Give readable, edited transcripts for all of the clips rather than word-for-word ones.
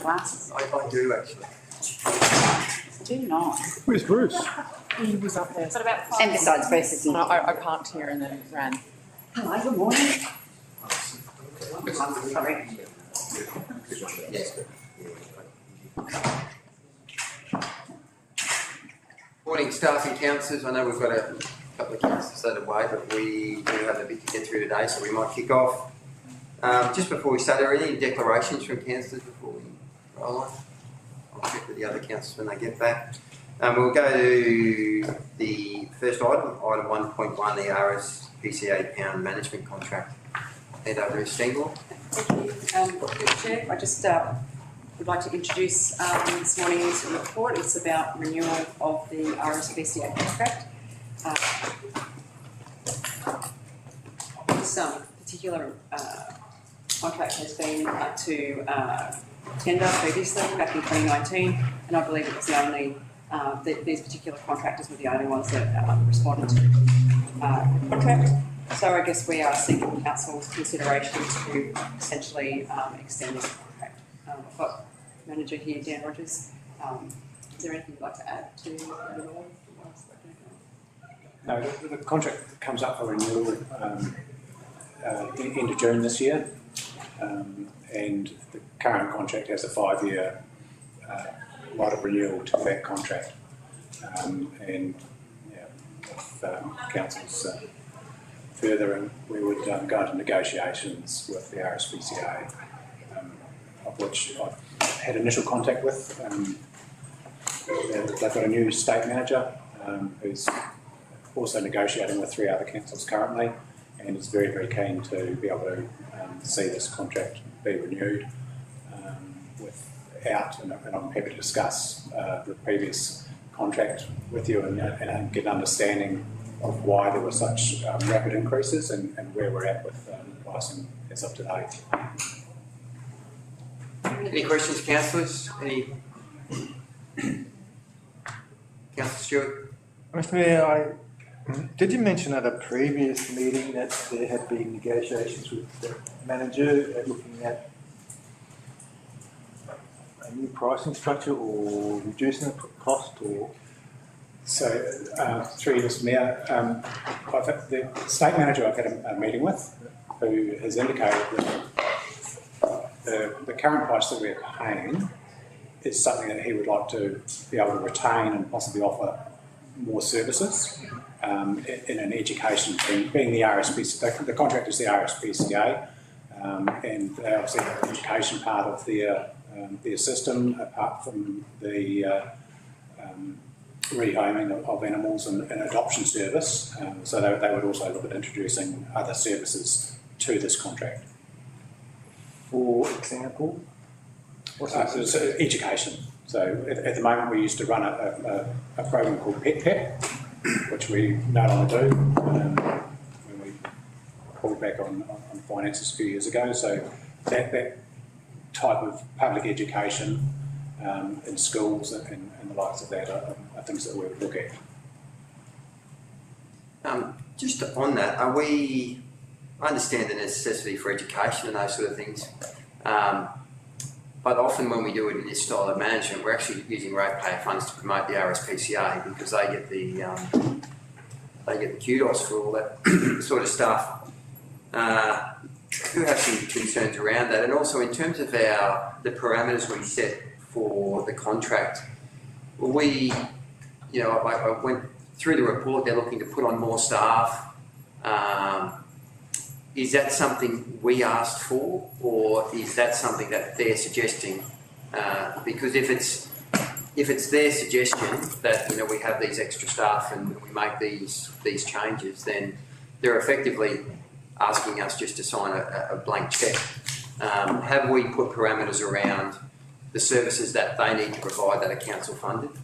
glasses. I do actually. Do not. Where's Bruce? He was up there. But about 5. And besides, Bruce is No, not. I parked here and then ran. Hello, good morning. Sorry. Yes. Morning, staff and councillors. I know we've got a couple of councillors that are away, but we do have a bit to get through today, so we might kick off. Just before we start, are there any declarations from councillors before we roll on? I'll check with the other councillors when they get back. We'll go to the first item, item 1.1, the RSPCA pound management contract. Hand over to Stengel. Thank you, Chair. I just would like to introduce this morning's report. It's about renewal of the RSPCA contract. This particular contract has been up to tender previously back in 2019, and I believe it was the only, these particular contractors were the only ones that responded to the contract. So I guess we are seeking Council's consideration to essentially extend this contract. I've got Manager here, Dan Rogers. Is there anything you'd like to add to the renewal? No, the contract comes up for renewal end of June this year, and the current contract has a 5-year right of renewal to that contract. And yeah, if Council's further, and we would go into negotiations with the RSPCA, of which I've had initial contact with. They've got a new state manager who's also negotiating with 3 other councils currently, and is very, very keen to be able to see this contract be renewed without, and I'm happy to discuss the previous contract with you and get an understanding of why there were such rapid increases and where we're at with pricing as of today. Any questions, councillors? Any? Councillor Stewart? Mr Mayor, did you mention at a previous meeting that there had been negotiations with the manager looking at a new pricing structure or reducing the cost? Or So, through Mr Mayor, the state manager I've had a meeting with, who has indicated that the current price that we're paying is something that he would like to be able to retain and possibly offer more services in an education thing, being the RSPCA. The contract is the RSPCA, and they obviously have the education part of their system, apart from the rehoming of animals and adoption service. So they would also look at introducing other services to this contract. for example, So education. So at the moment we used to run a program called PET, which we no longer do when we pulled back on finances a few years ago. So that type of public education in schools and the likes of that are things that we would look at. Just on that, I understand the necessity for education and those sort of things, but often when we do it in this style of management, we're actually using ratepayer funds to promote the RSPCA because they get the kudos for all that sort of stuff. I do have some concerns around that, and also in terms of the parameters we set for the contract. I went through the report. They're looking to put on more staff. Is that something we asked for, or is that something that they're suggesting? Because if it's their suggestion that we have these extra staff and we make these changes, then they're effectively asking us just to sign a blank cheque. Have we put parameters around the services that they need to provide that are council funded?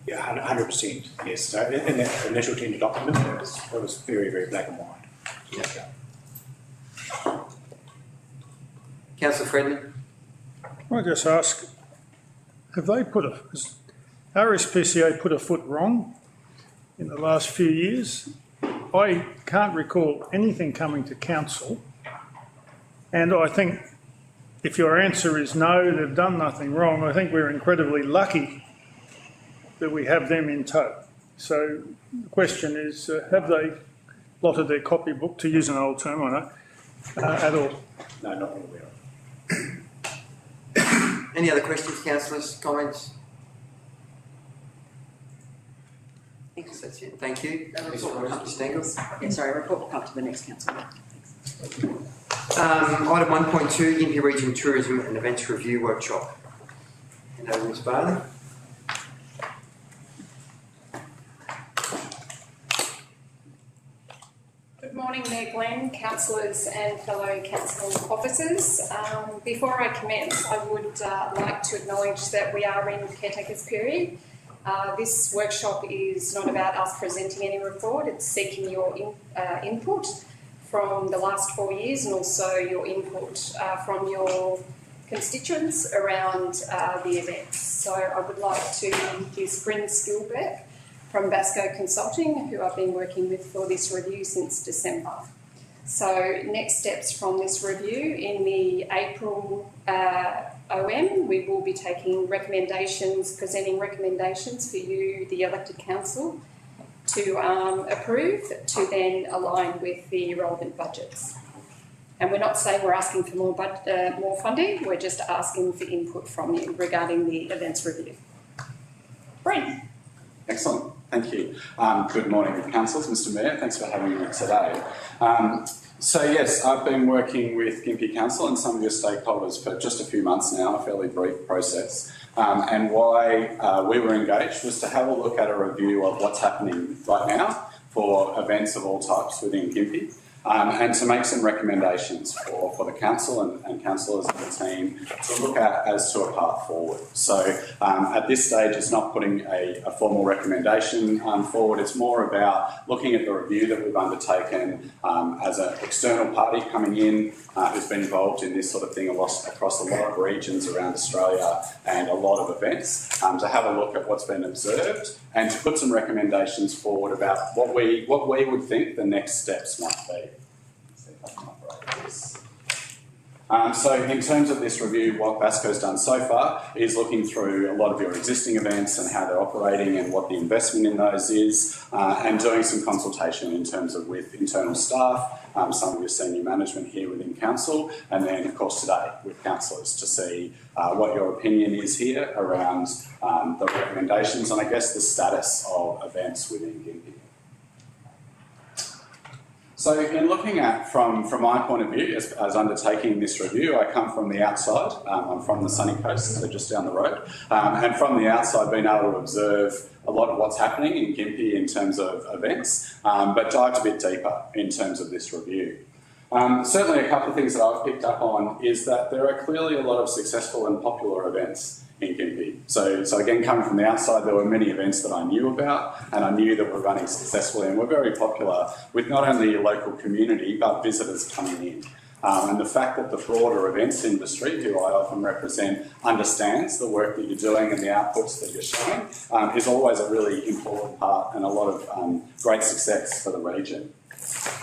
Yeah, 100%. Yes. So in that initial tender document, it was very, very black and white. Yeah. Councillor Fredman? I just ask, have they has RSPCA put a foot wrong in the last few years? I can't recall anything coming to council, and I think if your answer is no, they've done nothing wrong, I think we're incredibly lucky that we have them in tow. So the question is, have they blotted their copybook, to use an old term, I know, at all? No, not all aware of. Any other questions, councillors, comments? That's it, thank you. Mr. Stengel. Yeah, sorry, report will come to the next council. Item 1.2, Gympie Region Tourism and Events Review Workshop. And over Ms. Barley. Good morning, Mayor Glenn, councillors and fellow council officers. Before I commence, I would like to acknowledge that we are in caretaker's period. This workshop is not about us presenting any report, it's seeking your input from the last 4 years and also your input from your constituents around the events. So I would like to introduce Bryn Skilbeck from Basco Consulting, who I've been working with for this review since December. So next steps from this review, in the April OM, we will be taking recommendations, presenting recommendations for you, the elected council, to approve, to then align with the relevant budgets. And we're not saying we're asking for more funding, we're just asking for input from you regarding the events review. Bryn. Excellent, thank you. Good morning, councillors, Mr Mayor, thanks for having me today. So yes, I've been working with Gympie Council and some of your stakeholders for just a few months now, a fairly brief process. And why we were engaged was to have a look at a review of what's happening right now for events of all types within Gympie. And to make some recommendations for the council and councillors and the team to look at as to a path forward. So at this stage, it's not putting a formal recommendation forward. It's more about looking at the review that we've undertaken as an external party coming in who's been involved in this sort of thing across a lot of regions around Australia and a lot of events, to have a look at what's been observed and to put some recommendations forward about what we would think the next steps might be. Let's see if I can operate this. So in terms of this review, what Basco's done so far is looking through a lot of your existing events and how they're operating and what the investment in those is, and doing some consultation in terms of with internal staff, some of your senior management here within council, and then of course today with councillors to see what your opinion is here around the recommendations and I guess the status of events within Gympie. So in looking at, from my point of view, as undertaking this review, I come from the outside. I'm from the sunny coast, so just down the road. And from the outside, being able to observe a lot of what's happening in Gympie in terms of events, but dived a bit deeper in terms of this review. Certainly a couple of things that I've picked up on is that there are clearly a lot of successful and popular events in Gympie. So again, coming from the outside, there were many events that I knew about and I knew that were running successfully and were very popular with not only your local community, but visitors coming in. And the fact that the broader events industry, who I often represent, understands the work that you're doing and the outputs that you're showing is always a really important part and a lot of great success for the region.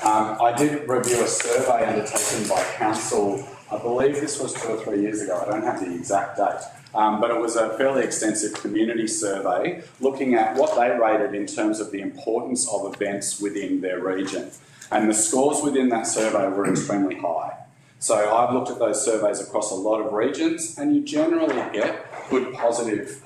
I did review a survey undertaken by council, I believe this was 2 or 3 years ago, I don't have the exact date. But it was a fairly extensive community survey looking at what they rated in terms of the importance of events within their region. And the scores within that survey were extremely high. So I've looked at those surveys across a lot of regions and you generally get good positive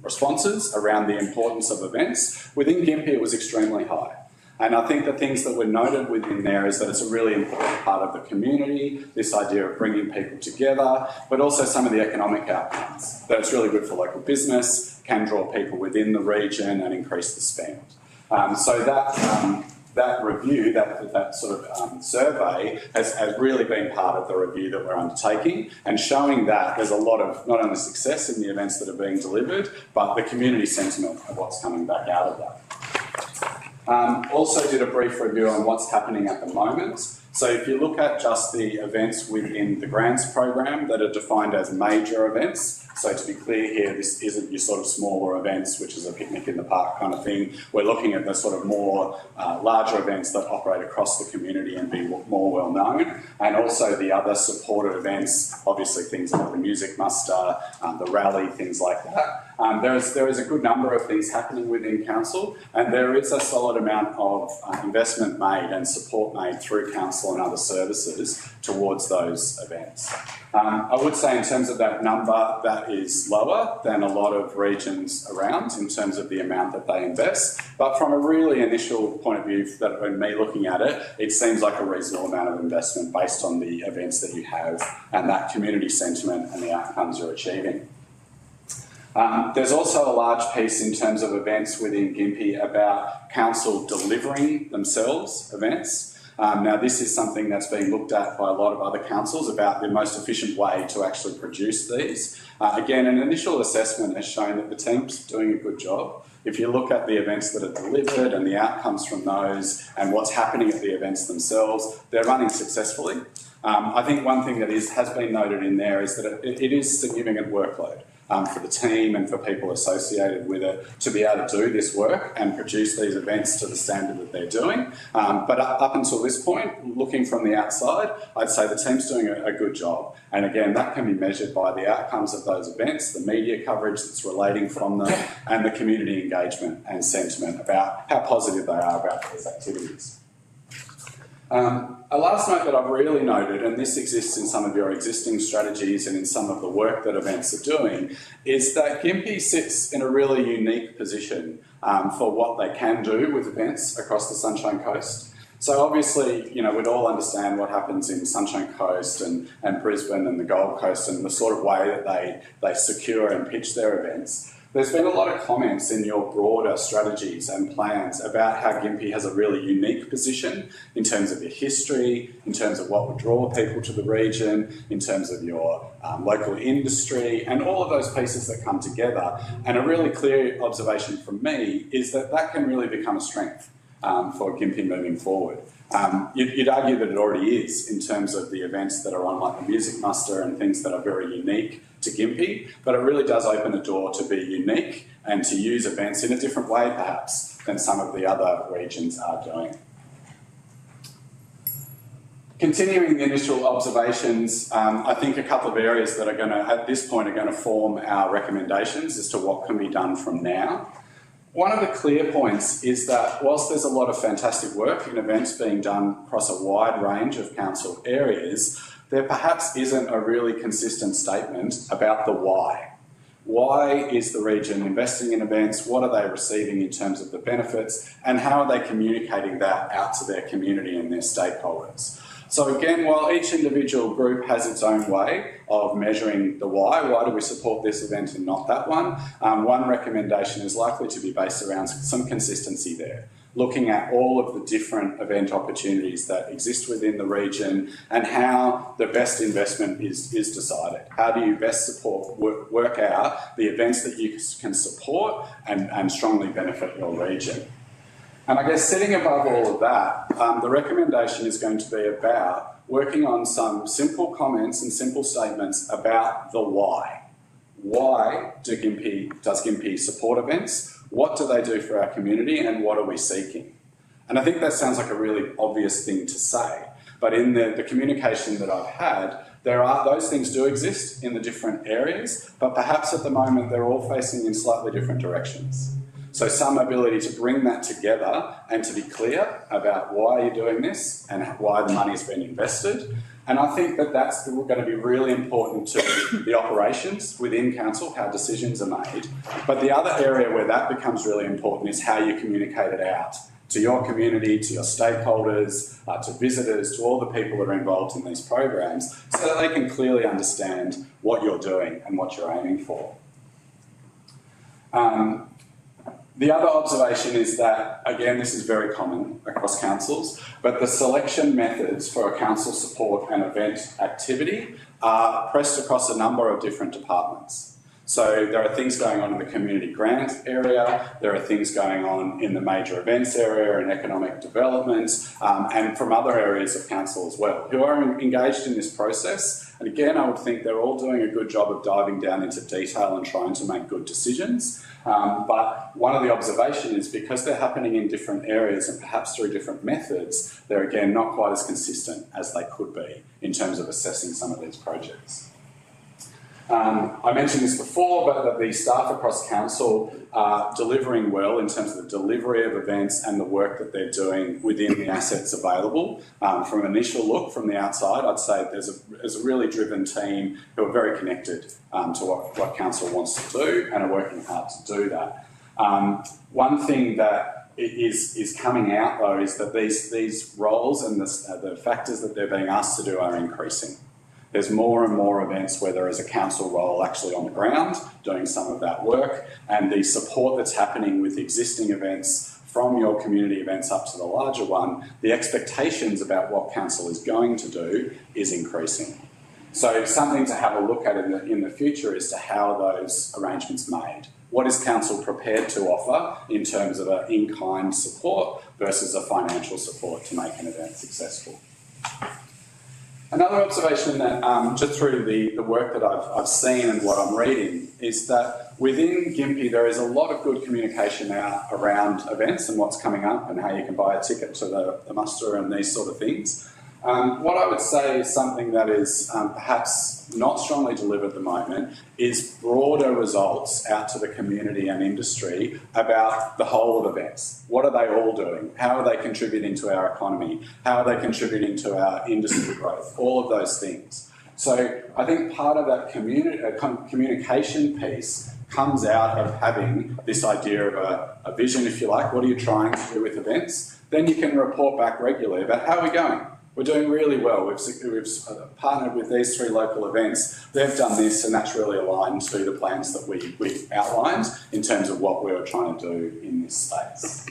responses around the importance of events. Within Gympie it was extremely high. And I think the things that were noted within there is that it's a really important part of the community, this idea of bringing people together, but also some of the economic outcomes. That it's really good for local business, can draw people within the region and increase the spend. So that review, that sort of survey has really been part of the review that we're undertaking and showing that there's a lot of not only success in the events that are being delivered, but the community sentiment of what's coming back out of that. Also did a brief review on what's happening at the moment. So if you look at just the events within the grants program that are defined as major events, so to be clear here, this isn't your sort of smaller events, which is a picnic in the park kind of thing. We're looking at the sort of more larger events that operate across the community and be more well known, and also the other supported events, obviously things like the music muster, the rally, things like that. There is a good number of things happening within council, and there is a solid amount of investment made and support made through council and other services towards those events. I would say in terms of that number, that is lower than a lot of regions around in terms of the amount that they invest. But from a really initial point of view, that when me looking at it, it seems like a reasonable amount of investment based on the events that you have and that community sentiment and the outcomes you're achieving. There's also a large piece in terms of events within Gympie about council delivering themselves events. Now, this is something that's being looked at by a lot of other councils about the most efficient way to actually produce these. Again, an initial assessment has shown that the team's doing a good job. If you look at the events that are delivered and the outcomes from those and what's happening at the events themselves, they're running successfully. I think one thing that has been noted in there is that it is significant workload. For the team and for people associated with it to be able to do this work and produce these events to the standard that they're doing. But up until this point, looking from the outside, I'd say the team's doing a good job. And again, that can be measured by the outcomes of those events, the media coverage that's relating from them, and the community engagement and sentiment about how positive they are about these activities. A last note that I've really noted, and this exists in some of your existing strategies and in some of the work that events are doing, is that Gympie sits in a really unique position for what they can do with events across the Sunshine Coast. So obviously, you know, we'd all understand what happens in Sunshine Coast and Brisbane and the Gold Coast and the sort of way that they secure and pitch their events. There's been a lot of comments in your broader strategies and plans about how Gympie has a really unique position in terms of your history, in terms of what would draw people to the region, in terms of your local industry, and all of those pieces that come together. And a really clear observation from me is that that can really become a strength for Gympie moving forward. You'd argue that it already is in terms of the events that are on, like the Music Muster and things that are very unique to Gympie, but it really does open the door to be unique and to use events in a different way perhaps than some of the other regions are doing. Continuing the initial observations, I think a couple of areas that are going to, at this point, are going to form our recommendations as to what can be done from now. One of the clear points is that whilst there's a lot of fantastic work and events being done across a wide range of council areas, there perhaps isn't a really consistent statement about the why. Why is the region investing in events? What are they receiving in terms of the benefits? And how are they communicating that out to their community and their stakeholders? So again, while each individual group has its own way of measuring the why do we support this event and not that one, one recommendation is likely to be based around some consistency there, looking at all of the different event opportunities that exist within the region and how the best investment is decided. How do you best work out the events that you can support and strongly benefit your region? And I guess sitting above all of that, the recommendation is going to be about working on some simple comments and simple statements about the why. Why does Gympie support events? What do they do for our community and what are we seeking? And I think that sounds like a really obvious thing to say, but in the communication that I've had, those things do exist in the different areas, but perhaps at the moment they're all facing in slightly different directions. So some ability to bring that together and to be clear about why you're doing this and why the money's been invested. And I think that that's going to be really important to the operations within council, how decisions are made. But the other area where that becomes really important is how you communicate it out to your community, to your stakeholders, to visitors, to all the people that are involved in these programs, so that they can clearly understand what you're doing and what you're aiming for. The other observation is that, again, this is very common across councils, but the selection methods for a council support and event activity are pressed across a number of different departments. So there are things going on in the community grant area, there are things going on in the major events area and economic development, and from other areas of council as well, who are engaged in this process. And again, I would think they're all doing a good job of diving down into detail and trying to make good decisions. But one of the observations is because they're happening in different areas and perhaps through different methods, they're again not quite as consistent as they could be in terms of assessing some of these projects. I mentioned this before, but that the staff across council are delivering well in terms of the delivery of events and the work that they're doing within the assets available. From an initial look from the outside, I'd say there's a really driven team who are very connected to what council wants to do and are working hard to do that. One thing that is coming out though is that these roles and the factors that they're being asked to do are increasing. There's more and more events where there is a council role actually on the ground doing some of that work, and the support that's happening with existing events from your community events up to the larger one, the expectations about what council is going to do is increasing. So something to have a look at in the future is to how are those arrangements made. What is council prepared to offer in terms of an in-kind support versus a financial support to make an event successful? Another observation that just through the work that I've seen and what I'm reading is that within Gympie there is a lot of good communication now around events and what's coming up and how you can buy a ticket to the muster and these sort of things. What I would say is something that is perhaps not strongly delivered at the moment is broader results out to the community and industry about the whole of events. What are they all doing? How are they contributing to our economy? How are they contributing to our industry growth? All of those things. So I think part of that communication piece comes out of having this idea of a vision, if you like. What are you trying to do with events? Then you can report back regularly about how we're going. We're doing really well. We've partnered with these 3 local events. They've done this, and that's really aligned to the plans that we've outlined in terms of what we're trying to do in this space.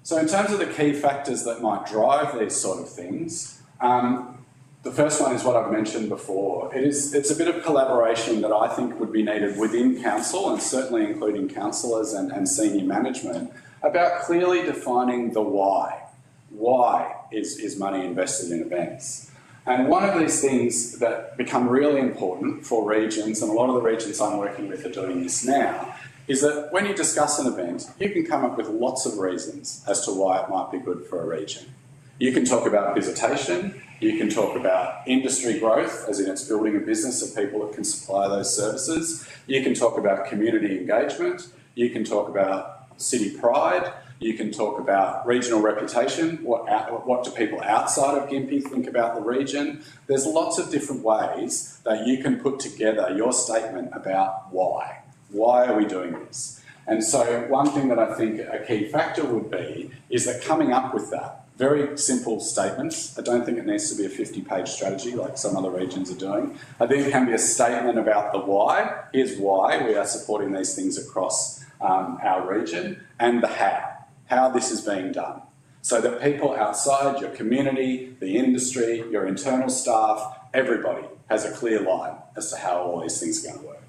So in terms of the key factors that might drive these sort of things, the first one is what I've mentioned before. It's a bit of collaboration that I think would be needed within council, and certainly including councillors and senior management, about clearly defining the why. Why is money invested in events? And one of these things that become really important for regions, and a lot of the regions I'm working with are doing this now, is that when you discuss an event, you can come up with lots of reasons as to why it might be good for a region. You can talk about visitation, you can talk about industry growth, as in it's building a business of people that can supply those services. You can talk about community engagement, you can talk about city pride, you can talk about regional reputation, what do people outside of Gympie think about the region. There's lots of different ways that you can put together your statement about why. Why are we doing this? And so one thing that I think a key factor would be is that coming up with that, very simple statements. I don't think it needs to be a 50-page strategy like some other regions are doing. I think it can be a statement about the why. Here's why we are supporting these things across our region, and the how this is being done, so that people outside your community, the industry, your internal staff, everybody has a clear line as to how all these things are going to work.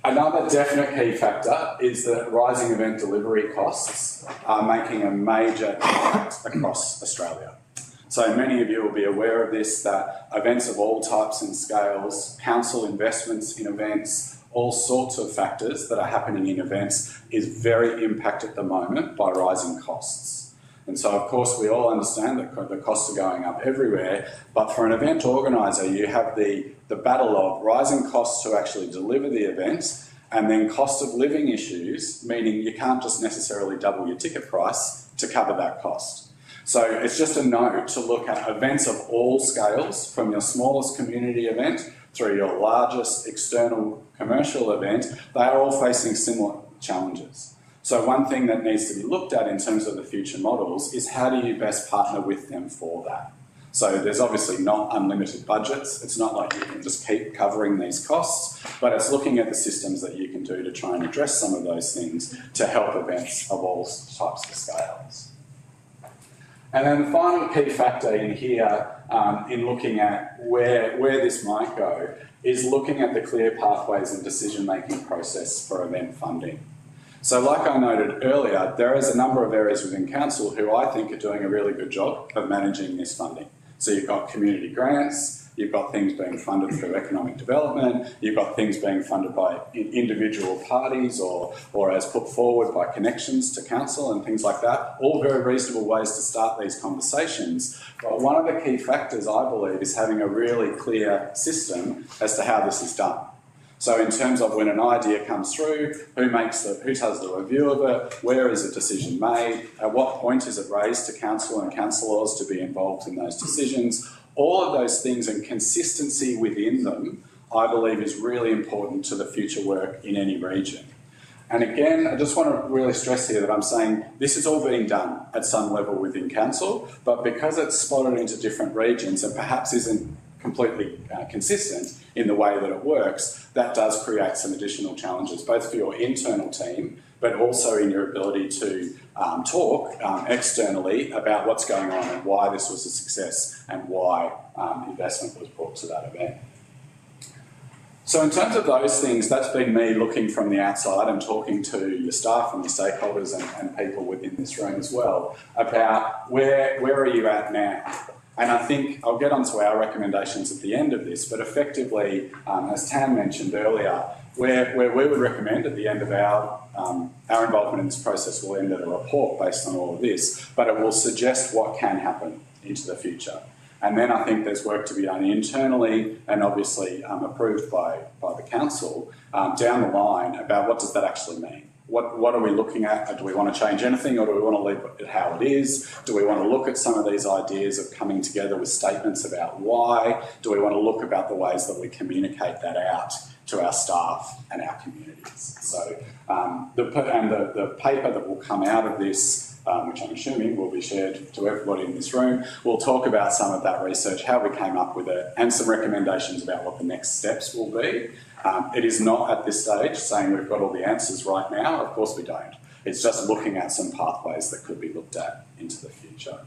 Another definite key factor is that rising event delivery costs are making a major impact across Australia. So many of you will be aware of this, that events of all types and scales, council investments in events, all sorts of factors that are happening in events is very impacted at the moment by rising costs. And so of course we all understand that the costs are going up everywhere, but for an event organiser you have the battle of rising costs to actually deliver the event, and then cost of living issues, meaning you can't just necessarily double your ticket price to cover that cost. So it's just a note to look at events of all scales, from your smallest community event through your largest external commercial event. They are all facing similar challenges. So one thing that needs to be looked at in terms of the future models is how do you best partner with them for that? So there's obviously not unlimited budgets. It's not like you can just keep covering these costs, but it's looking at the systems that you can do to try and address some of those things to help events of all types of scales. And then the final key factor in here in looking at where this might go is looking at the clear pathways and decision-making process for event funding. So like I noted earlier, there is a number of areas within council who I think are doing a really good job of managing this funding. So you've got community grants, you've got things being funded through economic development, you've got things being funded by individual parties or as put forward by connections to council and things like that. All very reasonable ways to start these conversations. But one of the key factors, I believe, is having a really clear system as to how this is done. So in terms of when an idea comes through, who does the review of it, where is a decision made, at what point is it raised to council and councillors to be involved in those decisions, all of those things and consistency within them, I believe is really important to the future work in any region. And again, I just want to really stress here that I'm saying this is all being done at some level within council, but because it's spotted into different regions and perhaps isn't completely consistent in the way that it works, that does create some additional challenges, both for your internal team, but also in your ability to talk externally about what's going on and why this was a success and why investment was brought to that event. So in terms of those things, that's been me looking from the outside and talking to your staff and your stakeholders and people within this room as well about where are you at now? And I think I'll get onto our recommendations at the end of this, but effectively, as Tam mentioned earlier, where we would recommend at the end of our involvement in this process will end at a report based on all of this, but it will suggest what can happen into the future. And then I think there's work to be done internally and obviously approved by the council down the line about what does that actually mean. What are we looking at? Do we want to change anything or do we want to leave it how it is? Do we want to look at some of these ideas of coming together with statements about why? Do we want to look about the ways that we communicate that out to our staff and our communities? So the paper that will come out of this, which I'm assuming will be shared to everybody in this room, will talk about some of that research, how we came up with it, and some recommendations about what the next steps will be. It is not at this stage saying we've got all the answers right now. Of course we don't. It's just looking at some pathways that could be looked at into the future.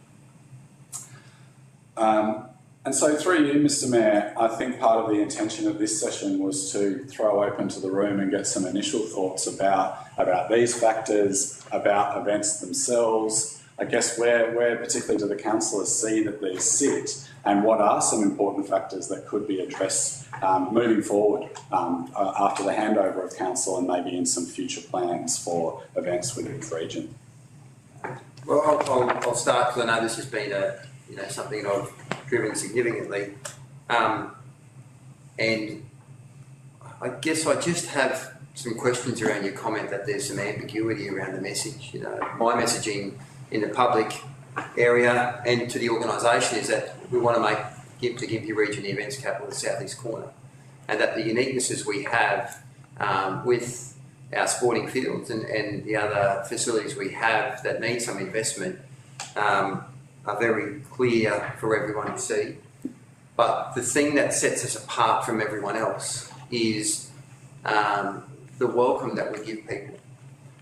And so through you, Mr. Mayor, I think part of the intention of this session was to throw open to the room and get some initial thoughts about these factors, about events themselves. I guess where particularly do the councillors see that these sit, and what are some important factors that could be addressed moving forward after the handover of council and maybe in some future plans for events within the region? Well, I'll start because I know this has been something I've driven significantly, and I guess I just have some questions around your comment that there's some ambiguity around the message. My messaging in the public area and to the organisation is that we want to give Gympie Region the events capital of the southeast corner, and that the uniquenesses we have with our sporting fields and the other facilities we have that need some investment are very clear for everyone to see. But the thing that sets us apart from everyone else is the welcome that we give people.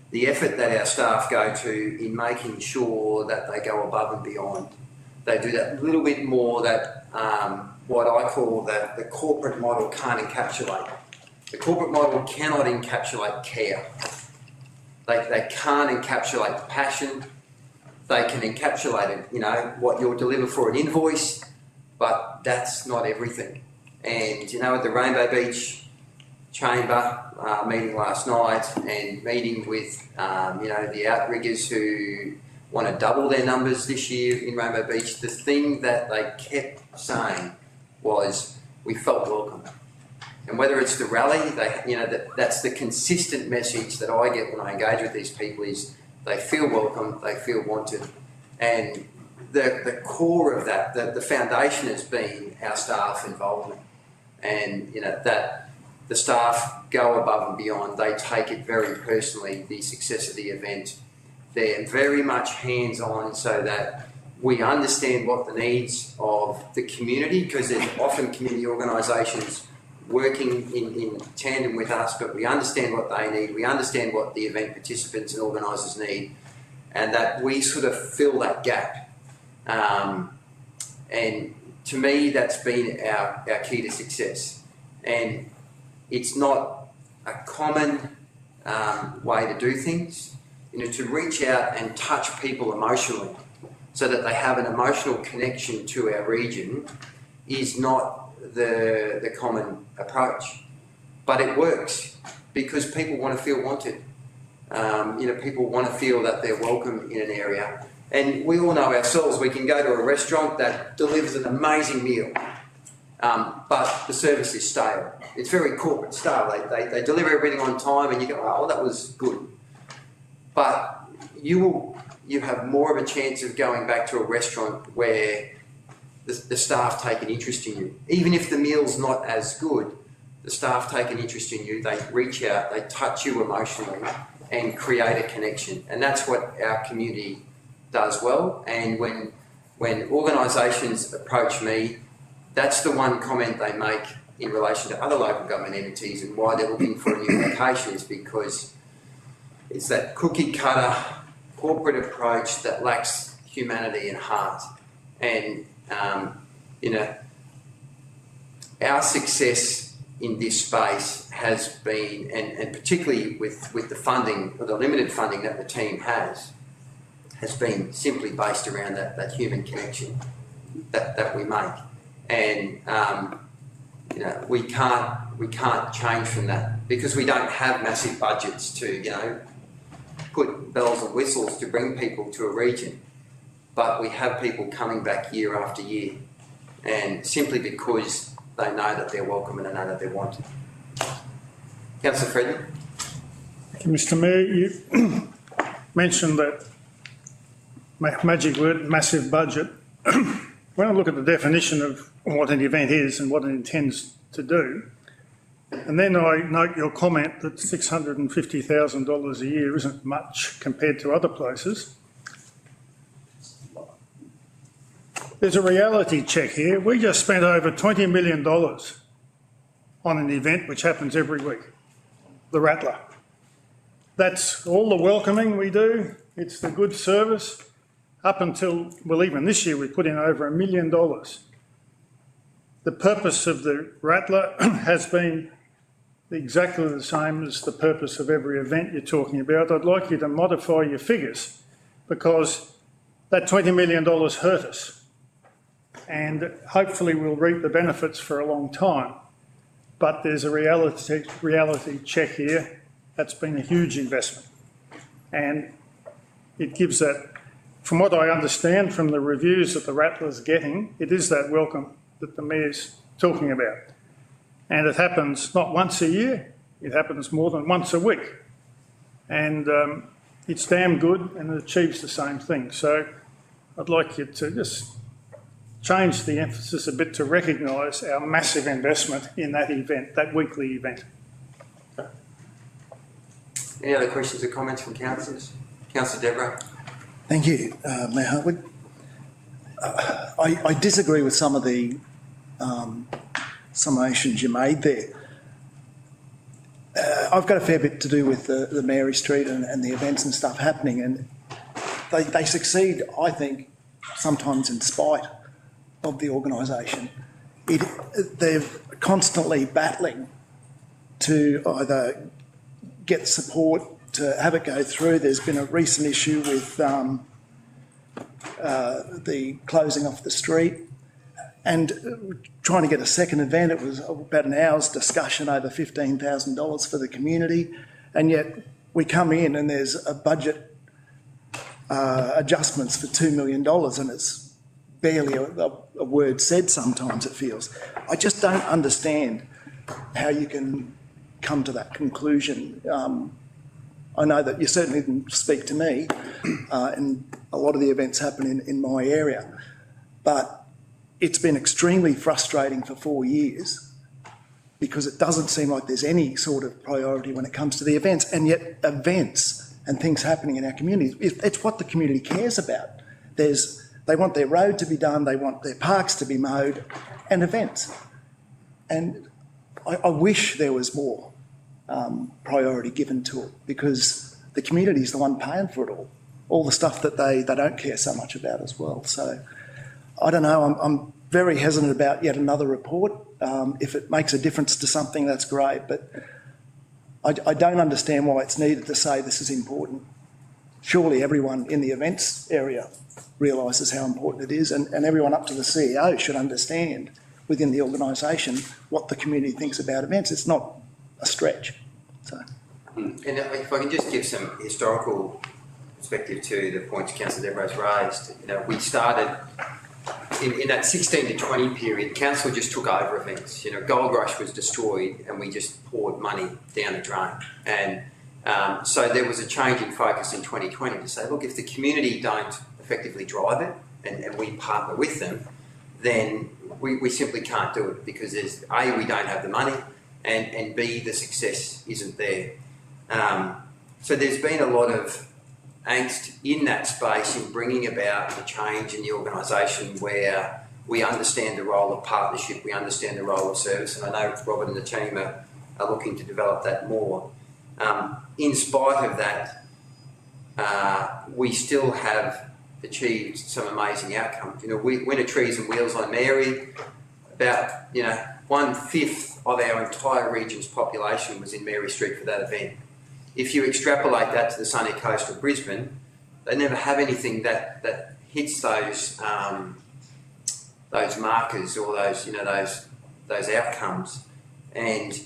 The effort that our staff go to in making sure that they go above and beyond. They do that little bit more that what I call the corporate model can't encapsulate. The corporate model cannot encapsulate care. They can't encapsulate passion. They can encapsulate it, what you'll deliver for an invoice, but that's not everything. And, at the Rainbow Beach Chamber meeting last night and meeting with, the outriggers who want to double their numbers this year in Rainbow Beach, the thing that they kept saying was, we felt welcome. And whether it's the rally, that's the consistent message that I get when I engage with these people is they feel welcome, they feel wanted. And the core of that, the foundation has been our staff involvement. And, that the staff go above and beyond. They take it very personally, the success of the event. They're very much hands-on so that we understand what the needs of the community, because there's often community organisations working in tandem with us, but we understand what they need, we understand what the event participants and organisers need, and that we sort of fill that gap. And to me, that's been our key to success. And it's not a common way to do things. You know, to reach out and touch people emotionally so that they have an emotional connection to our region is not the common approach. But it works because people want to feel wanted. You know, people want to feel that they're welcome in an area. And we all know ourselves, we can go to a restaurant that delivers an amazing meal, but the service is stale. It's very corporate style. They deliver everything on time and you go, oh, that was good. But you have more of a chance of going back to a restaurant where the staff take an interest in you. Even if the meal's not as good, the staff take an interest in you, they reach out, they touch you emotionally and create a connection. And that's what our community does well. And when organisations approach me, that's the one comment they make in relation to other local government entities and why they're looking for a new location is because it's that cookie cutter corporate approach that lacks humanity and heart. And, you know, our success in this space has been, and particularly with the funding, or the limited funding that the team has been simply based around that human connection that we make. And, you know, we can't change from that because we don't have massive budgets to, you know, put bells and whistles to bring people to a region. But we have people coming back year after year, and simply because they know that they're welcome and they know that they're wanted. Councillor Frederick. Thank you, Mr Mayor. You mentioned that magic word, massive budget. When I look at the definition of what an event is and what it intends to do, and then I note your comment that $650,000 a year isn't much compared to other places. There's a reality check here. We just spent over $20 million on an event which happens every week, the Rattler. That's all the welcoming we do. It's the good service. Up until, well, even this year we put in over $1 million. The purpose of the Rattler has been exactly the same as the purpose of every event you're talking about. I'd like you to modify your figures because that $20 million hurt us. And hopefully we'll reap the benefits for a long time. But there's a reality check here. That's been a huge investment. And it gives that, from what I understand from the reviews that the Rattler's getting, it is that welcome that the Mayor's talking about. And it happens not once a year, it happens more than once a week. And it's damn good and it achieves the same thing. So I'd like you to just change the emphasis a bit to recognise our massive investment in that event, that weekly event. Any other questions or comments from councillors? Councillor Deborah. Thank you, Mayor Hartwig. I disagree with some of the summations you made there. I've got a fair bit to do with the Mary Street and the events and stuff happening, and they succeed, I think, sometimes in spite of the organisation. They're constantly battling to either get support to have it go through. There's been a recent issue with the closing off the street and trying to get a second event. It was about an hour's discussion over $15,000 for the community, and yet we come in and there's a budget adjustments for $2 million and it's barely a word said sometimes, it feels. I just don't understand how you can come to that conclusion. I know that you certainly didn't speak to me, and a lot of the events happen in my area, but it's been extremely frustrating for 4 years because it doesn't seem like there's any sort of priority when it comes to the events, and yet events and things happening in our communities, it's what the community cares about. They want their road to be done, they want their parks to be mowed, and events. And I wish there was more priority given to it because the community is the one paying for it all the stuff that they don't care so much about as well. So I don't know, very hesitant about yet another report. If it makes a difference to something, that's great, but I don't understand why it's needed to say this is important. Surely everyone in the events area realises how important it is, and everyone up to the CEO should understand within the organisation what the community thinks about events. It's not a stretch. So. And if I can just give some historical perspective to the points Councillor Debro's raised, we started in that 16 to 20 period, council just took over events. Gold Rush was destroyed and we just poured money down the drain. And so there was a change in focus in 2020 to say, look, if the community don't effectively drive it and we partner with them, then we simply can't do it because there's A, we don't have the money, and B, the success isn't there. So there's been a lot of angst in that space in bringing about the change in the organisation where we understand the role of partnership, we understand the role of service, and I know Robert and the team are looking to develop that more. In spite of that, we still have achieved some amazing outcomes. Winter Trees and Wheels on Mary, about 1/5 of our entire region's population was in Mary Street for that event. If you extrapolate that to the sunny coast of Brisbane, they never have anything that hits those markers or those outcomes, and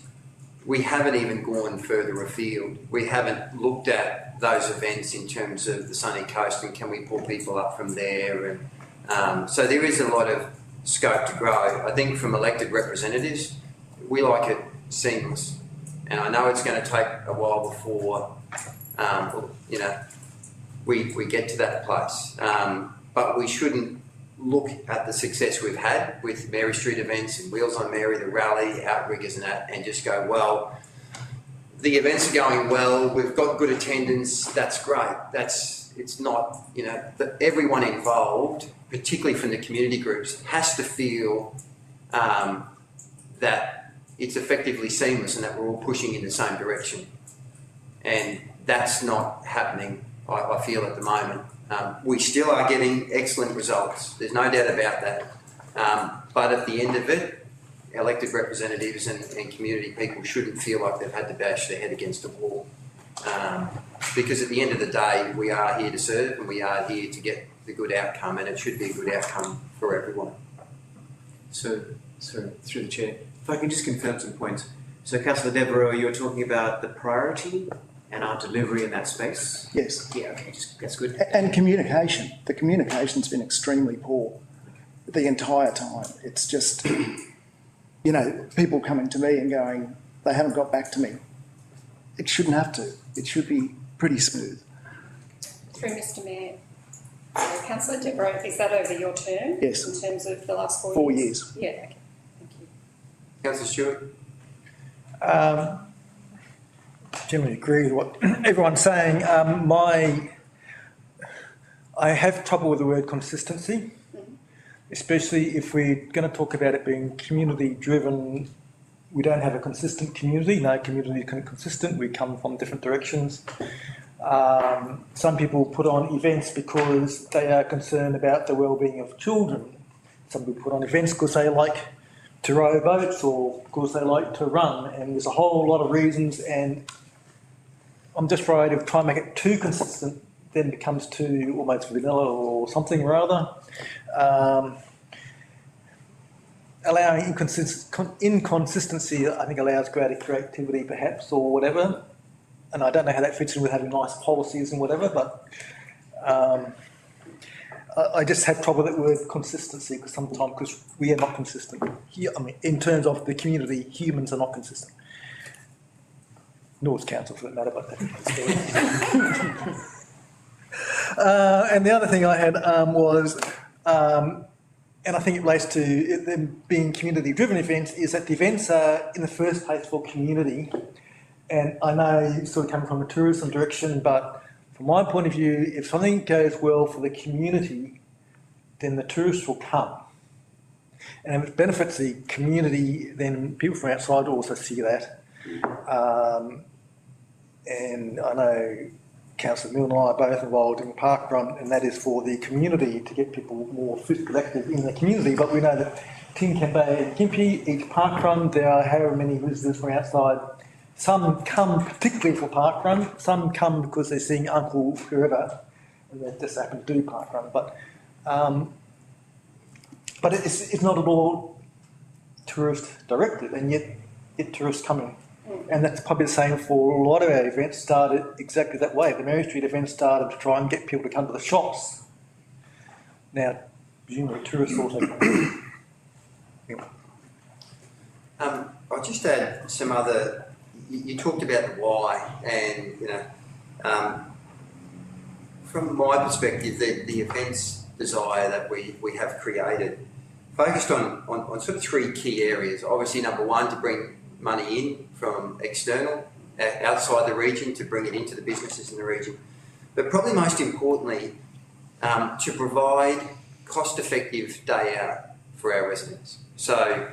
we haven't even gone further afield. We haven't looked at those events in terms of the sunny coast and can we pull people up from there, and so there is a lot of scope to grow. I think from elected representatives, we like it seamless. And I know it's going to take a while before, we get to that place. But we shouldn't look at the success we've had with Mary Street events and Wheels on Mary, the rally, outriggers and that, and just go, well, the events are going well, we've got good attendance, that's great. It's not, that everyone involved, particularly from the community groups, has to feel that it's effectively seamless and that we're all pushing in the same direction. And that's not happening, I feel, at the moment. We still are getting excellent results. There's no doubt about that. But at the end of it, elected representatives and community people shouldn't feel like they've had to bash their head against a wall. Because at the end of the day, we are here to serve and we are here to get the good outcome, and it should be a good outcome for everyone. So through the chair, if I can just confirm some points. So Councillor Devereux, you're talking about the priority and our delivery in that space? Yes. Yeah, okay, that's good. And communication. The communication's been extremely poor the entire time. It's just, people coming to me and going, they haven't got back to me. It shouldn't have to. It should be pretty smooth. Through Mr Mayor. Councillor Devereux, is that over your term? Yes. In terms of the last 4 years? 4 years. Yeah, okay. Thank you. Councillor Stewart? Generally agree with what everyone's saying. I have trouble with the word consistency, especially if we're going to talk about it being community driven. We don't have a consistent community. No community is consistent. We come from different directions. Some people put on events because they are concerned about the well-being of children. Some people put on events because they like to row boats or because they like to run, and there's a whole lot of reasons, and I'm just worried if trying to make it too consistent then becomes too almost vanilla or something or other. Allowing inconsistency, I think, allows greater creativity perhaps or whatever, and I don't know how that fits in with having nice policies and whatever, but I just have trouble with that word consistency because we are not consistent. In terms of the community, humans are not consistent. Nor is council for that matter, but and the other thing I had was, and I think it relates to them being community-driven events, is that the events are in the first place for community. And I know you sort of come from a tourism direction, but from my point of view, if something goes well for the community, then the tourists will come. And if it benefits the community, then people from outside will also see that. And I know Councillor Milne and I are both involved in Park Run, and that is for the community to get people more physically active in the community. But we know that Tincan Bay and Gympie, each Park Run, there are however many visitors from outside. Some come particularly for Park Run, some come because they're seeing Uncle whoever, and they just happen to do Park Run. But it's not at all tourist directed, and yet tourists coming. And that's probably the same for a lot of our events. Started exactly that way. The Mary Street event started to try and get people to come to the shops. Now, presumably tourists also come. I'll just add some other. You talked about the why, and from my perspective, the events desire that we have created focused on sort of three key areas. Obviously, number one, to bring money in from external, outside the region, to bring it into the businesses in the region. But probably most importantly, to provide cost-effective day out for our residents. So,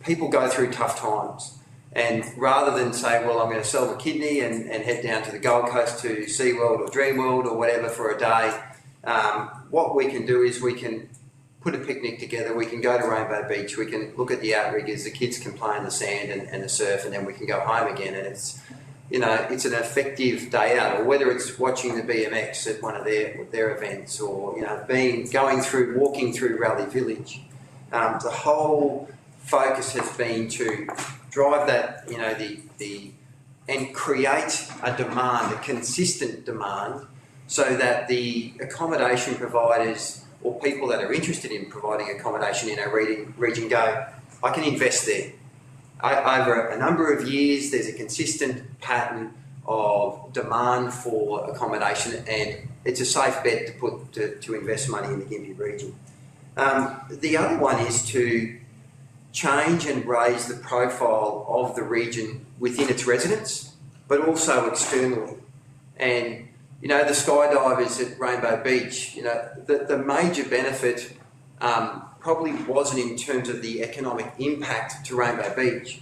people go through tough times, and rather than say, well, I'm going to sell the kidney and head down to the Gold Coast to SeaWorld or Dreamworld or whatever for a day, what we can do is we can put a picnic together, we can go to Rainbow Beach, we can look at the outriggers, the kids can play in the sand and the surf, and then we can go home again. And it's an effective day out, or whether it's watching the BMX at one of their events, or walking through Raleigh Village. The whole focus has been to drive that, and create a demand, a consistent demand, so that the accommodation providers or people that are interested in providing accommodation in our region go, I can invest there. Over a number of years, there's a consistent pattern of demand for accommodation, and it's a safe bet to invest money in the Gympie region. The other one is to change and raise the profile of the region within its residents, but also externally. And the skydivers at Rainbow Beach, the major benefit probably wasn't in terms of the economic impact to Rainbow Beach,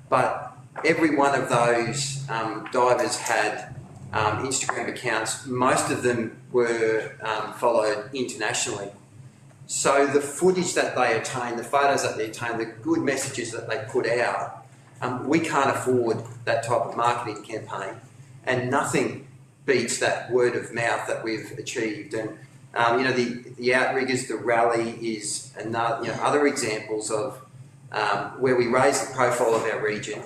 but every one of those divers had Instagram accounts. Most of them were followed internationally. So the footage that they attain, the photos that they attain, the good messages that they put out, we can't afford that type of marketing campaign, and nothing beats that word of mouth that we've achieved. And the outriggers, the rally is another, other examples of where we raise the profile of our region,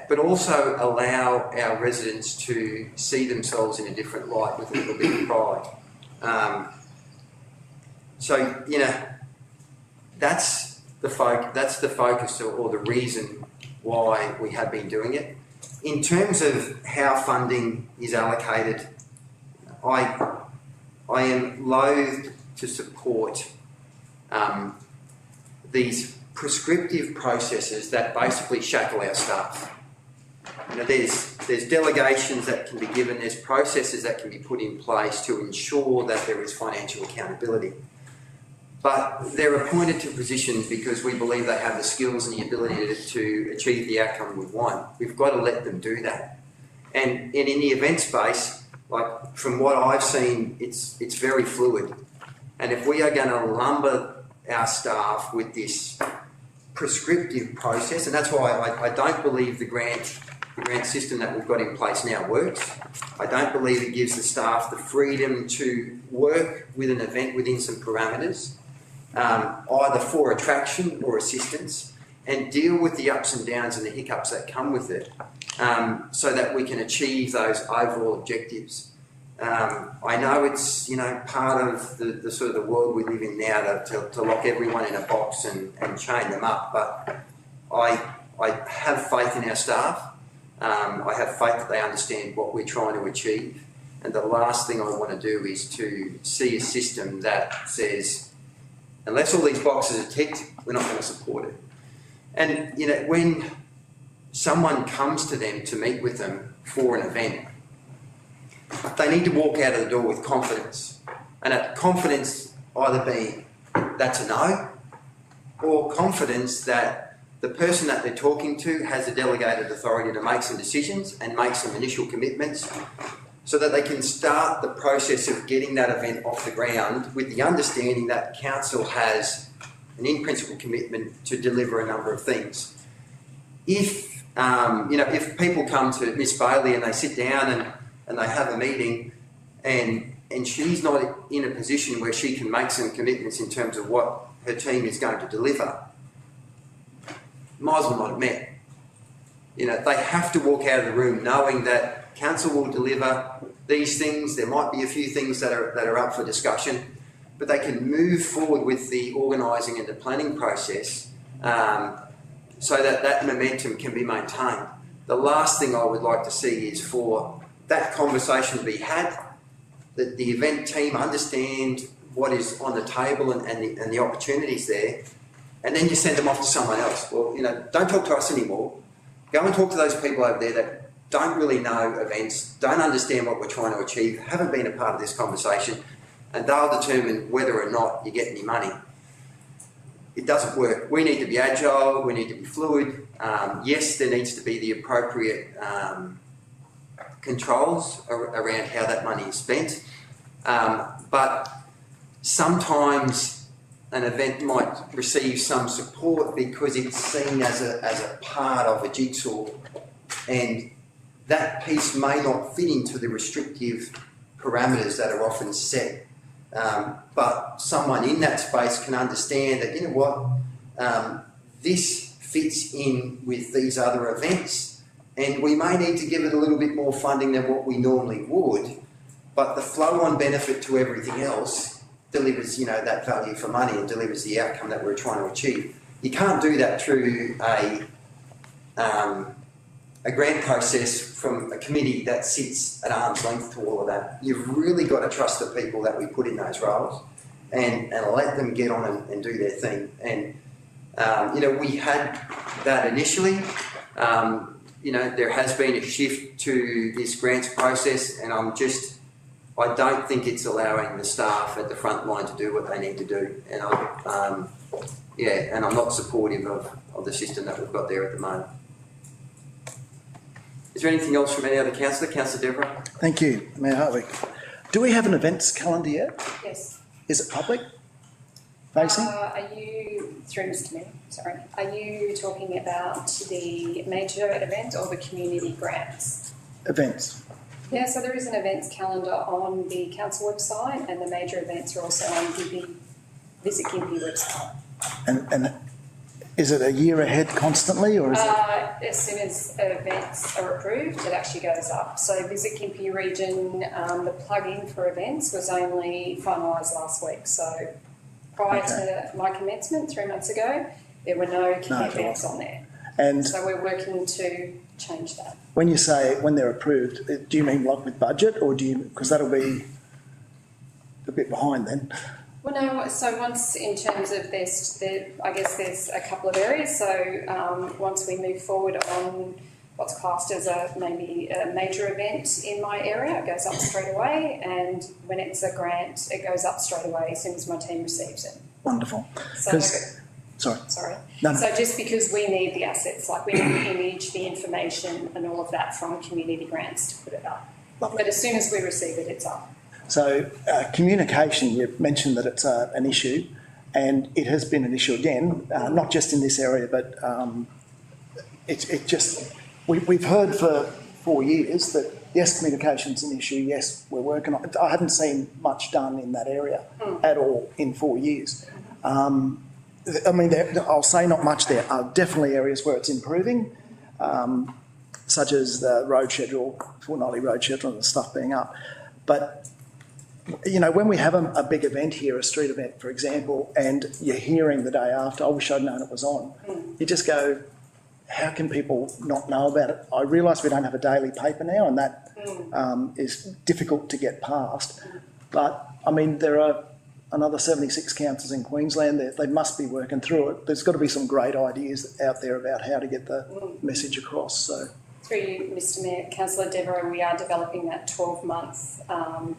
but also allow our residents to see themselves in a different light with a little bit of pride. That's the focus or the reason why we have been doing it. In terms of how funding is allocated, I am loath to support these prescriptive processes that basically shackle our staff. There's delegations that can be given, there's processes that can be put in place to ensure that there is financial accountability. But they're appointed to positions because we believe they have the skills and the ability to achieve the outcome we want. We've got to let them do that. And in the event space, like from what I've seen, it's very fluid. And if we are going to lumber our staff with this prescriptive process, and that's why I don't believe the grant system that we've got in place now works. I don't believe it gives the staff the freedom to work with an event within some parameters, either for attraction or assistance, and deal with the ups and downs and the hiccups that come with it, so that we can achieve those overall objectives. I know it's part of the sort of the world we live in now to lock everyone in a box and chain them up, but I have faith in our staff. I have faith that they understand what we're trying to achieve, and the last thing I want to do is to see a system that says, unless all these boxes are ticked, we're not going to support it. And when someone comes to them to meet with them for an event, they need to walk out of the door with confidence, and that confidence either be that's a no, or confidence that the person that they're talking to has a delegated authority to make some decisions and make some initial commitments so that they can start the process of getting that event off the ground with the understanding that council has an in-principle commitment to deliver a number of things. If, if people come to Miss Bailey and they sit down and they have a meeting and she's not in a position where she can make some commitments in terms of what her team is going to deliver, might as well not have met. They have to walk out of the room knowing that council will deliver these things. There might be a few things that are up for discussion, but they can move forward with the organising and the planning process so that momentum can be maintained. The last thing I would like to see is for that conversation to be had, that the event team understand what is on the table and the opportunities there, and then you send them off to someone else. Well, don't talk to us anymore. Go and talk to those people over there that don't really know events, don't understand what we're trying to achieve, haven't been a part of this conversation, and they'll determine whether or not you get any money. It doesn't work. We need to be agile, we need to be fluid. Yes, there needs to be the appropriate controls around how that money is spent, but sometimes an event might receive some support because it's seen as a part of a jigsaw, and that piece may not fit into the restrictive parameters that are often set. But someone in that space can understand that, this fits in with these other events, and we may need to give it a little bit more funding than what we normally would, but the flow-on benefit to everything else delivers, that value for money and delivers the outcome that we're trying to achieve. You can't do that through a grant process from a committee that sits at arm's length to all of that. You've really got to trust the people that we put in those roles and let them get on and do their thing. And, we had that initially. There has been a shift to this grants process, and I don't think it's allowing the staff at the front line to do what they need to do. And I'm not supportive of the system that we've got there at the moment. Is there anything else from any other councillor? Councillor Deborah? Thank you, Mayor Hartwig. Do we have an events calendar yet? Yes. Is it public facing? Are you, through Mr Mayor, sorry, are you talking about the major event or the community grants? Events. Yeah, so there is an events calendar on the council website, and the major events are also on Visit Gympie website. And is it a year ahead constantly, or is it? As soon as events are approved, it actually goes up. So Visit Gympie region, the plug-in for events was only finalised last week. So prior to my commencement 3 months ago, there were no key events on there. And so we're working to change that. When you say when they're approved, do you mean like with budget, or do you, because that'll be a bit behind then? Well, no, so once in terms of I guess there's a couple of areas. So once we move forward on what's classed as maybe a major event in my area, it goes up straight away. And when it's a grant, it goes up straight away as soon as my team receives it. Wonderful. Sorry. No. So just because we need the assets, like we need the image, the information and all of that from community grants to put it up. Lovely. But as soon as we receive it, it's up. So communication, you mentioned that it's an issue, and it has been an issue again, not just in this area, but we've heard for 4 years that yes, communication's an issue, yes, we're working on it. I haven't seen much done in that area at all in 4 years. I'll say not much. There are definitely areas where it's improving, such as the road schedule, fortnightly road schedule and the stuff being up. But, when we have a big event here, a street event, for example, and you're hearing the day after, I wish I'd known it was on, you just go, how can people not know about it? I realise we don't have a daily paper now, and that is difficult to get past. But, there are another 76 councils in Queensland. They must be working through it. There's got to be some great ideas out there about how to get the message across. So, through you, Mr Mayor, Councillor Devereux, we are developing that 12-month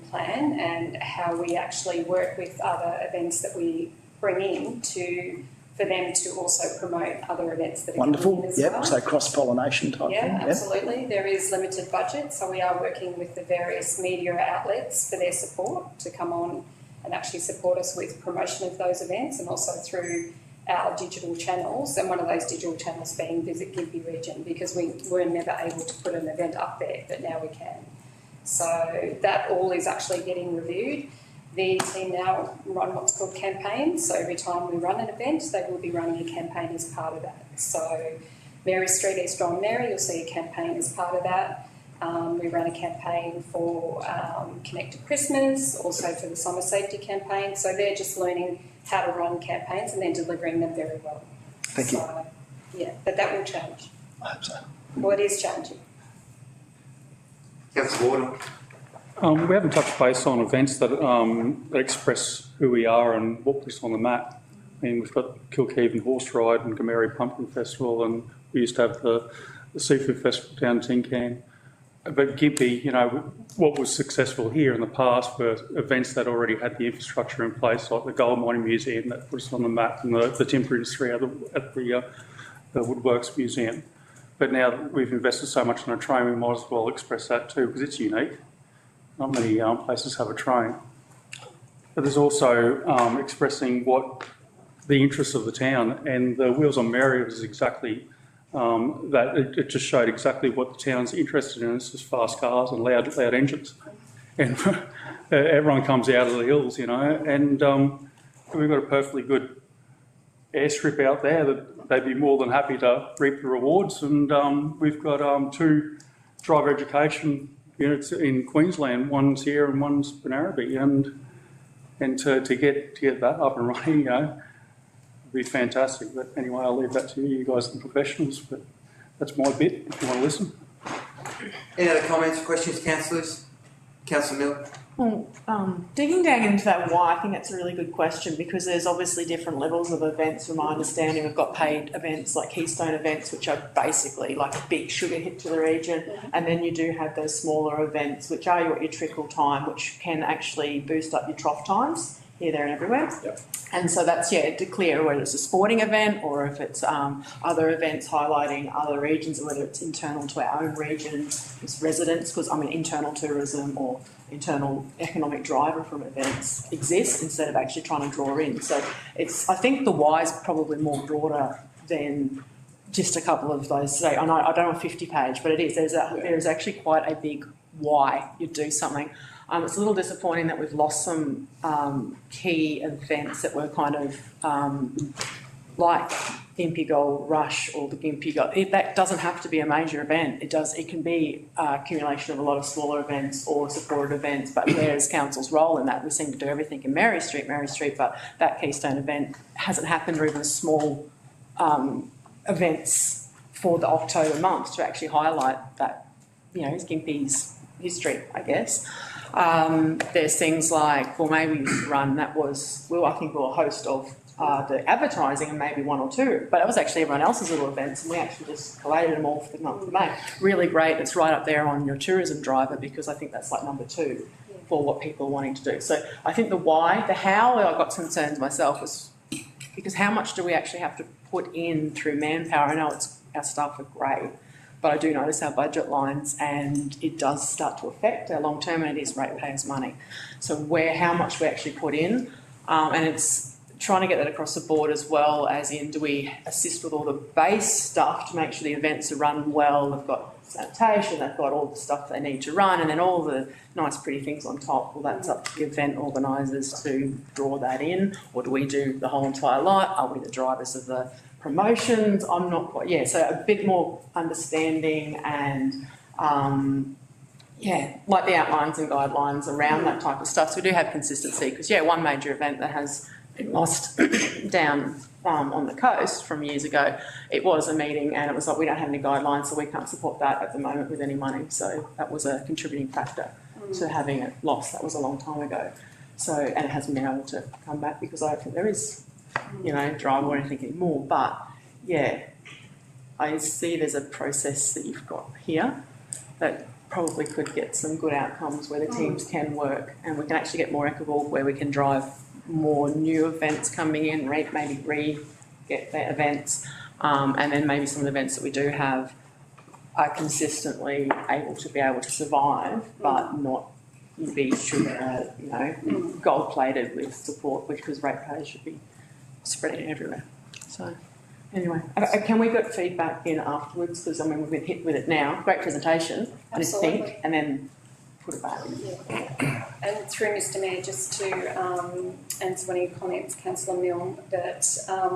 plan and how we actually work with other events that we bring in to for them to also promote other events that are Wonderful, coming in as yep, well. so cross-pollination type Yeah, thing, yep. absolutely. There is limited budget, so we are working with the various media outlets for their support to come on and actually support us with promotion of those events, and also through our digital channels, and one of those digital channels being Visit Gympie Region, because we were never able to put an event up there, but now we can. So that all is actually getting reviewed. The team now run what's called campaigns, so every time we run an event, they will be running a campaign as part of that. So Mary Street, East Strong Mary, you'll see a campaign as part of that. We ran a campaign for Connect to Christmas, also for the summer safety campaign. So they're just learning how to run campaigns and then delivering them very well. Thank you. Yeah, but that will change. I hope so. Well, it is changing. Councillor Ward. We haven't touched base on events that express who we are and what puts us on the map. I mean, we've got Kilkeven Horse Ride and Gameri Pumpkin Festival, and we used to have the Seafood Festival down in Tincan. But Gympie, you know, what was successful here in the past were events that already had the infrastructure in place, like the Gold Mining Museum that put us on the map, and the timber industry at the Woodworks Museum. But now that we've invested so much in a train, we might as well express that too, because it's unique. Not many places have a train. But there's also expressing what the interests of the town, and the Wheels on Mary was exactly that. It just showed exactly what the town's interested in. It's just fast cars and loud engines, and everyone comes out of the hills, you know. And we've got a perfectly good airstrip out there that they'd be more than happy to reap the rewards. And we've got 2 driver education units in Queensland. One's here and one's in Araby, and to get that up and running, you know, would be fantastic. But anyway, I'll leave that to you. You guys are the professionals, but that's my bit. If you want to listen. Any other comments, questions, councillors? Councillor Mill. Well, digging down into that why, I think that's a really good question, because there's obviously different levels of events. From my understanding, we've got paid events like Keystone events, which are basically like a big sugar hit to the region, and then you do have those smaller events, which are your trickle time, which can actually boost up your trough times here, there and everywhere. Yep. And so that's, yeah, to clear whether it's a sporting event or if it's other events highlighting other regions, or whether it's internal to our own region, it's residents, because I mean internal tourism or internal economic driver from events exists instead of actually trying to draw in. So it's, I think the why is probably more broader than just a couple of those. Say, I know I don't have a 50-page, but it is. There's actually quite a big why you do something. It's a little disappointing that we've lost some key events that were kind of like Gympie Gold Rush or the Gympie Gold. That doesn't have to be a major event. It can be a accumulation of a lot of smaller events or supported events. But whereas council's role in that, we seem to do everything in Mary Street, but that Keystone event hasn't happened, or even small events for the October month to actually highlight that, you know, Gympie's history, I guess. There's things like, well, maybe run that was, well, I think we were a host of the advertising and maybe 1 or 2, but it was actually everyone else's little events, and we actually just collated them all for the month of May. Really great. It's right up there on your tourism driver, because I think that's like number 2 for what people are wanting to do. So I think the why, the how, I got concerns myself was because how much do we actually have to put in through manpower? I know our staff are great, but I do notice our budget lines, and it does start to affect our long term, and it is ratepayers' money. So how much we actually put in, and it's trying to get that across the board, as well as in, do we assist with all the base stuff to make sure the events are run well? They've got sanitation, they've got all the stuff they need to run, and then all the nice pretty things on top. Well, that's up to the event organisers to draw that in, or do we do the whole entire lot? Are we the drivers of the promotions? I'm not quite, yeah, so a bit more understanding and, yeah, like the outlines and guidelines around that type of stuff. So we do have consistency, because, yeah, one major event that has been lost down on the coast from years ago, it was a meeting and it was like, we don't have any guidelines, so we can't support that at the moment with any money. So that was a contributing factor to having it lost. That was a long time ago. So, and it hasn't been able to come back, because I don't think there is, you know, drive or anything anymore. But yeah, I see there's a process that you've got here that probably could get some good outcomes where the teams can work, and we can actually get more equitable, where we can drive more new events coming in, maybe get their events, and then maybe some of the events that we do have are consistently able to survive, but not be sugar, gold plated with support, because ratepayers should be spreading everywhere. So anyway, can we get feedback in afterwards? Because we've been hit with it now. Great presentation. Absolutely. And think, and then put it back. Yeah. And through Mr Mayor, just to answer one of your comments, Councillor Milne, that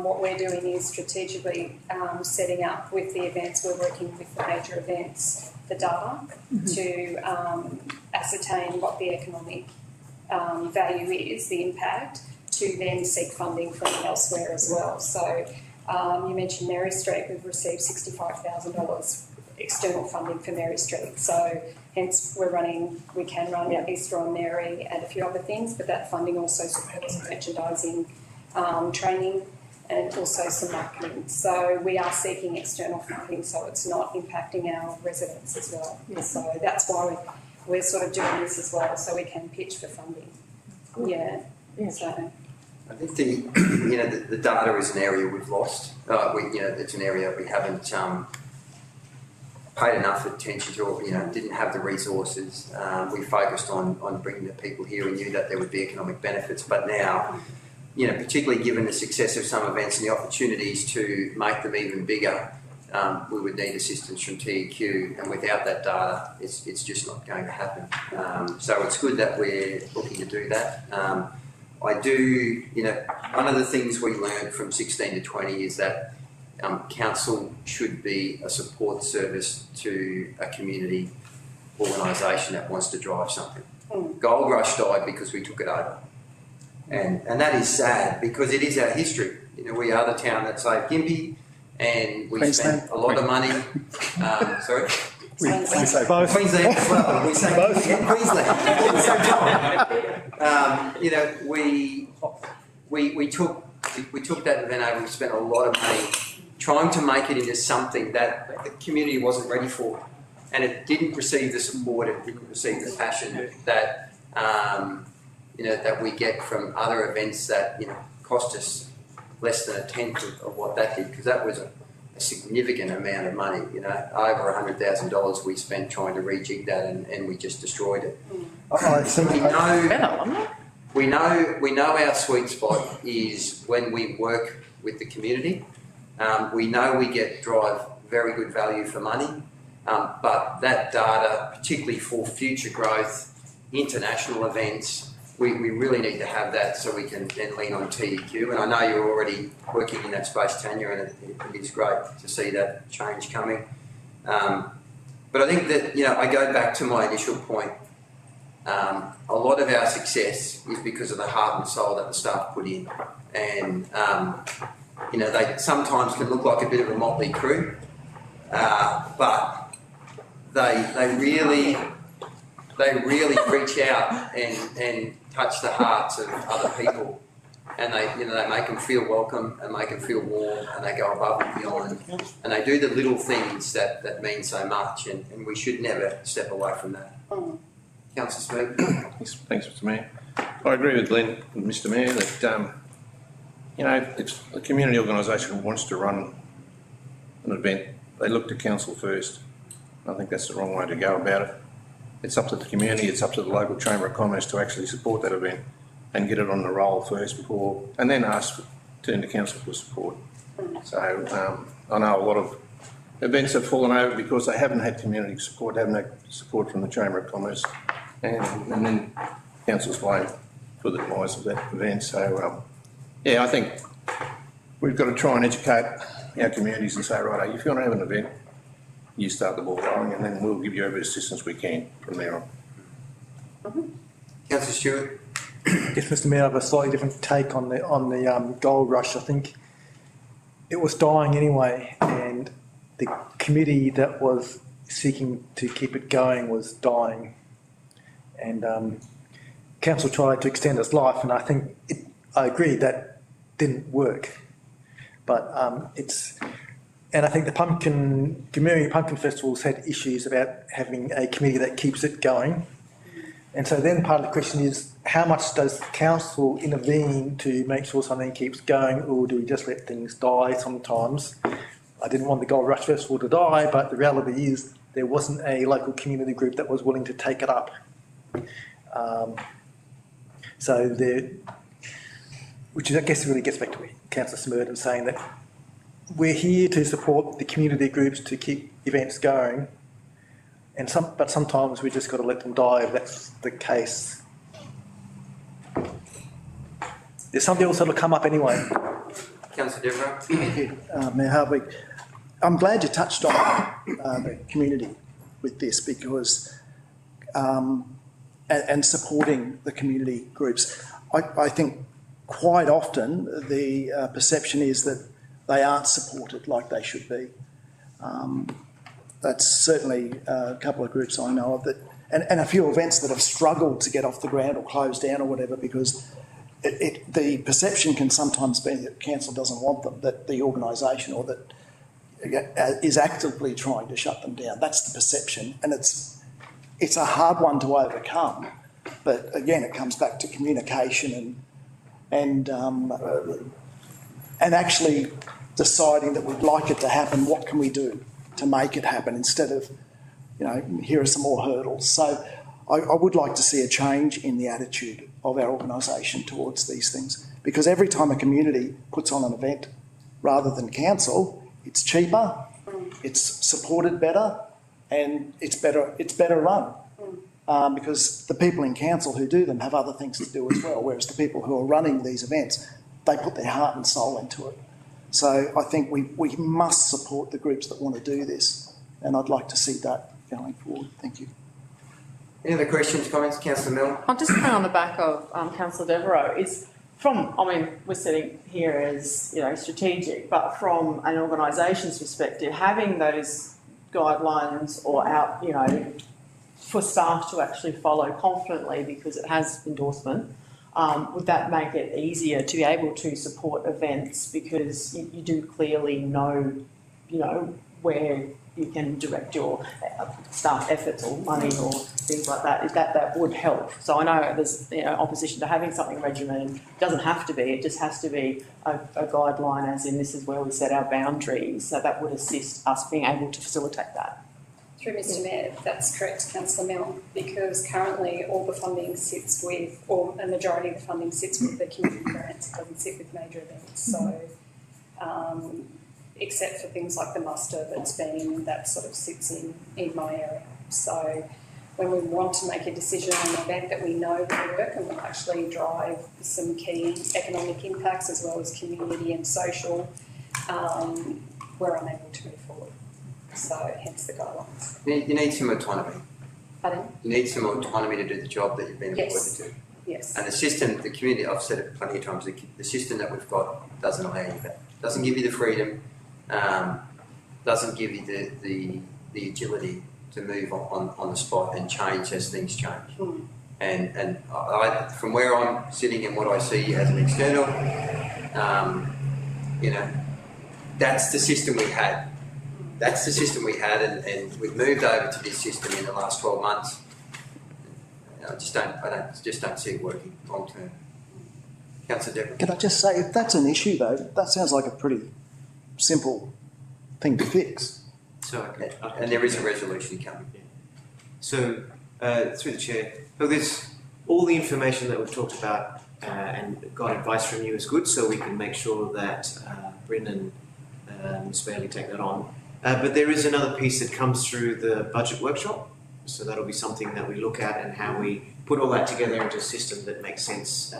what we're doing is strategically setting up with the events, we're working with the major events, the data to ascertain what the economic value is, the impact, to then seek funding from elsewhere as well. So you mentioned Mary Street, we've received $65,000 external funding for Mary Street. So hence we can run Easter on Mary and a few other things, but that funding also supports merchandising, training, and also some marketing. So we are seeking external funding, so it's not impacting our residents as well. So that's why we're sort of doing this as well, so we can pitch for funding. So I think the data is an area we've lost. It's an area we haven't paid enough attention to, or didn't have the resources. We focused on bringing the people here and knew that there would be economic benefits, but now, particularly given the success of some events and the opportunities to make them even bigger, we would need assistance from TEQ, and without that data, it's just not going to happen. So it's good that we're looking to do that. I do, one of the things we learned from 16 to 20 is that council should be a support service to a community organisation that wants to drive something. Gold Rush died because we took it over. And that is sad, because it is our history. We are the town that saved Gympie, and we spent a lot of money. Sorry? We say both. Queensland as well. We say both. Queensland. We took that event over. We spent a lot of money trying to make it into something that the community wasn't ready for, and it didn't receive the support, it didn't receive the passion that that we get from other events that cost us less than a tenth of what that did, because that was a significant amount of money. Over $100,000 we spent trying to rejig that, and we just destroyed it. We know our sweet spot is when we work with the community. We know we drive very good value for money, but that data, particularly for future growth, international events, we really need to have that so we can then lean on TEQ. And I know you're already working in that space, Tanya, and it is great to see that change coming. But I think that, I go back to my initial point. A lot of our success is because of the heart and soul that the staff put in. And, they sometimes can look like a bit of a motley crew, but they really reach out and touch the hearts of other people, and they make them feel welcome and make them feel warm, and they go above and beyond, and they do the little things that mean so much, and we should never step away from that. Councillor Smead. Thanks, Mr Mayor. I agree with Glenn and Mr Mayor that it's a community organisation wants to run an event. They look to council first. I think that's the wrong way to go about it. It's up to the community, it's up to the local Chamber of Commerce to actually support that event and get it on the roll first and then turn to council for support. So I know a lot of events have fallen over because they haven't had community support, haven't had support from the Chamber of Commerce, and then council's blamed for the demise of that event. So I think we've got to try and educate our communities and say, right, if you want to have an event, you start the ball rolling, and then we'll give you every assistance we can from there on. Councillor Stewart. Yes, Mr Mayor, I have a slightly different take on the Gold Rush. I think it was dying anyway, and the committee that was seeking to keep it going was dying, and council tried to extend its life, and I agree that didn't work, but and I think the Gomerri Pumpkin Festival's had issues about having a committee that keeps it going. And so then part of the question is, how much does council intervene to make sure something keeps going, or do we just let things die sometimes? I didn't want the Gold Rush Festival to die, but the reality is there wasn't a local community group that was willing to take it up. Which is, I guess, really gets back to Councillor Smerdon saying that we're here to support the community groups to keep events going, but sometimes we just got to let them die if that's the case. There's something else that'll come up anyway. Councillor Devereux. Thank you, Mayor Hardwick. I'm glad you touched on the community with this because, and supporting the community groups. I think quite often the perception is that they aren't supported like they should be. That's certainly a couple of groups I know of that, and a few events that have struggled to get off the ground or close down or whatever because the perception can sometimes be that council doesn't want them, that the organisation or that is actively trying to shut them down. That's the perception, and it's a hard one to overcome. But again, it comes back to communication and actually deciding that we'd like it to happen. What can we do to make it happen instead of, here are some more hurdles. So I would like to see a change in the attitude of our organisation towards these things, because every time a community puts on an event rather than council, it's cheaper, it's supported better, and it's better run. Because the people in council who do them have other things to do as well, whereas the people who are running these events, they put their heart and soul into it. So I think we must support the groups that want to do this, and I'd like to see that going forward. Thank you. Any other questions, comments? Councillor Milne. I'll just put on the back of Councillor Devereux is we're sitting here as, strategic, but from an organisation's perspective, having those guidelines or for staff to actually follow confidently because it has endorsement, would that make it easier to be able to support events because you do clearly know, where you can direct your staff efforts or money or things like that? That would help. So I know there's opposition to having something regimented. It doesn't have to be. It just has to be a guideline, as in this is where we set our boundaries. So that would assist us being able to facilitate that. Through Mr Mayor, that's correct, Councillor Milne, because currently all the funding sits with, or a majority of the funding sits with the community grants. It doesn't sit with major events. So, except for things like the muster that sort of sits in my area. So when we want to make a decision on an event that we know will work and will actually drive some key economic impacts as well as community and social, we're unable to move forward. So hence the guidelines. You need some autonomy. Pardon? You need some autonomy to do the job that you've been appointed to. Yes. And the system, the community, I've said it plenty of times, the system that we've got doesn't allow you that. Doesn't give you the freedom, doesn't give you the agility to move on the spot and change as things change. And I, from where I'm sitting and what I see as an external, that's the system we had. That's the system we had, and we've moved over to this system in the last 12 months. I just don't see it working long term. Councillor Devereux. Can I just say, if that's an issue though, that sounds like a pretty simple thing to fix. And there is a resolution coming. So, through the chair, look, there's all the information that we've talked about and got advice from you is good, so we can make sure that Bryn and Ms Bailey take that on. But there is another piece that comes through the budget workshop, so that'll be something that we look at and how we put all that together into a system that makes sense,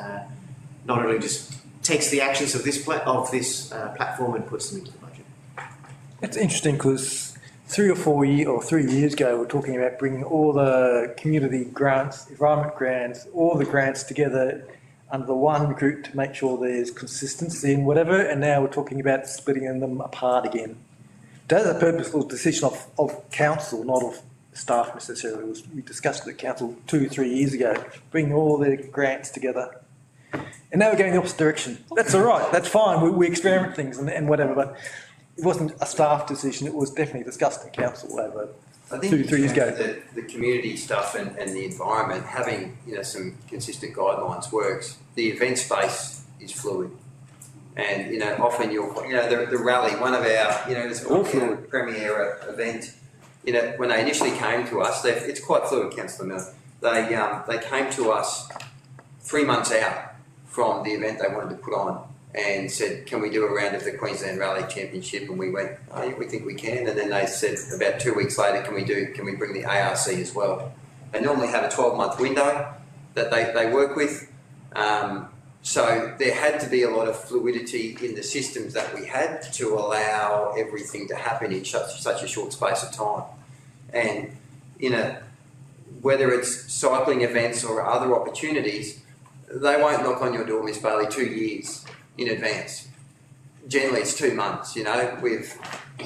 not only just takes the actions of this platform and puts them into the budget. It's interesting because 3 years ago, we were talking about bringing all the community grants, environment grants, all the grants together under the one group to make sure there's consistency in whatever, and now we're talking about splitting them apart again. That's a purposeful decision of council, not of staff necessarily. We discussed it at council 2 or 3 years ago, bring all the grants together. And now we're going the opposite direction. That's all right, that's fine, we experiment things and whatever, but it wasn't a staff decision, it was definitely discussed in council over I think 2 3 years ago. the community stuff and the environment, having, you know, some consistent guidelines works. The event space is fluid. And, you know, often the rally, one of our, you know, it's all fluid premier event, you know, when they initially came to us, it's quite fluid, Councillor Miller. They came to us 3 months out from the event they wanted to put on and said, can we do a round of the Queensland Rally Championship? And we went, oh, yeah, we think we can. And then they said about 2 weeks later, can we bring the ARC as well? They normally have a 12-month window that they work with. So there had to be a lot of fluidity in the systems that we had to allow everything to happen in such a short space of time. And, you know, whether it's cycling events or other opportunities, they won't knock on your door, Miss Bailey, 2 years in advance. Generally, it's 2 months, you know. We've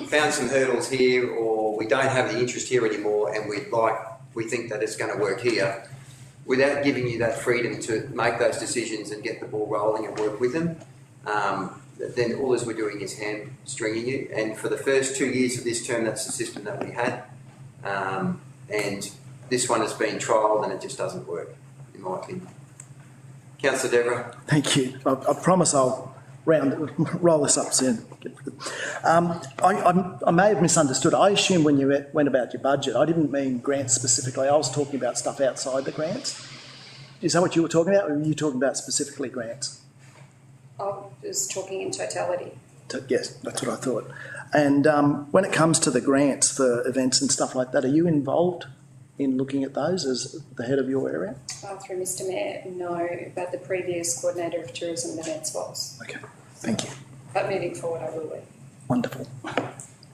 found some hurdles here, or we don't have the interest here anymore, and we think that it's going to work here, without giving you that freedom to make those decisions and get the ball rolling and work with them. Then all as we're doing is hamstringing you. And for the first 2 years of this term, that's the system that we had. And this one has been trialled and it just doesn't work, in my opinion. Councillor Deborah. Thank you. I promise I'll roll this up soon. I may have misunderstood. I assume when you went about your budget, I didn't mean grants specifically. I was talking about stuff outside the grants. Is that what you were talking about, or were you talking about specifically grants? I was talking in totality. Yes, that's what I thought. And when it comes to the grants for events and stuff like that, are you involved in looking at those as the head of your area? Through Mr Mayor, no, but the previous coordinator of tourism and events was. Okay, thank you. But moving forward, I will be. Wonderful.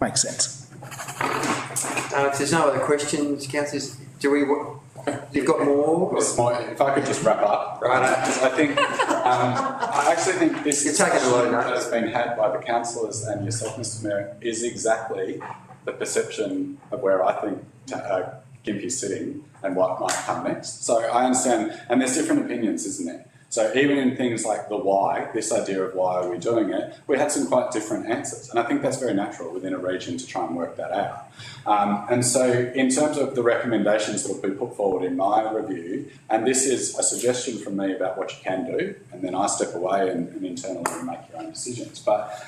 Makes sense. If there's no other questions, councillors, you've got more? If I could just wrap up. Right. I think, I actually think this discussion that has been had by the councillors and yourself, Mr Mayor, is exactly the perception of where I think Gympie's sitting and what might come next. So I understand, and there's different opinions, isn't there? So even in things like the why, this idea of why are we doing it, we had some quite different answers. And I think that's very natural within a region to try and work that out. And so in terms of the recommendations that will be put forward in my review, and this is a suggestion from me about what you can do, and then I step away and internally make your own decisions. But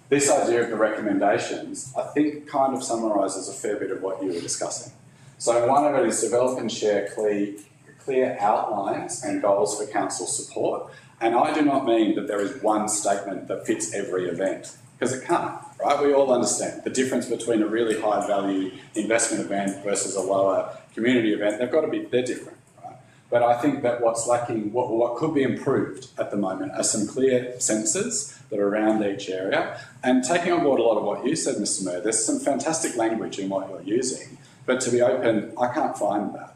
this idea of the recommendations, I think kind of summarises a fair bit of what you were discussing. So one of it is develop and share clear outlines and goals for council support. And I do not mean that there is one statement that fits every event, because it can't, right? We all understand the difference between a really high value investment event versus a lower community event. They're different, right? But I think that what's lacking, what could be improved at the moment are some clear sentences that are around each area. And taking on board a lot of what you said, Mr Mayor, there's some fantastic language in what you're using. But to be open, I can't find that.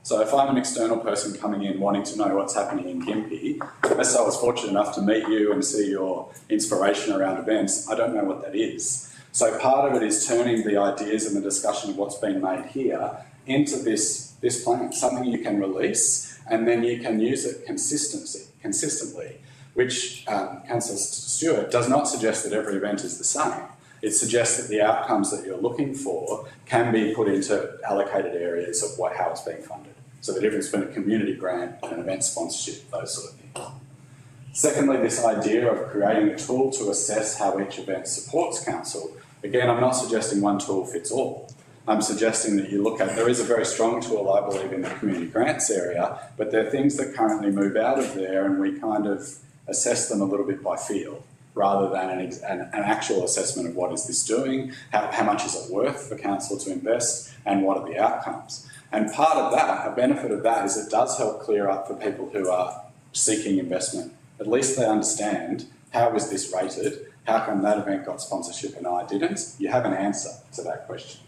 So if I'm an external person coming in wanting to know what's happening in Gympie, unless I was fortunate enough to meet you and see your inspiration around events, I don't know what that is. So part of it is turning the ideas and the discussion of what's been made here into this plan, something you can release, and then you can use it consistently, which Councillor Stewart does not suggest that every event is the same. It suggests that the outcomes that you're looking for can be put into allocated areas of how it's being funded. So the difference between a community grant and an event sponsorship, those sort of things. Secondly, this idea of creating a tool to assess how each event supports council. Again, I'm not suggesting one tool fits all. I'm suggesting that you look at, there is a very strong tool, I believe, in the community grants area, but there are things that currently move out of there and we kind of assess them a little bit by feel, rather than an actual assessment of what is this doing, how much is it worth for council to invest, and what are the outcomes. And part of that, a benefit of that, is it does help clear up for people who are seeking investment. At least they understand, how is this rated? How come that event got sponsorship and I didn't? You have an answer to that question.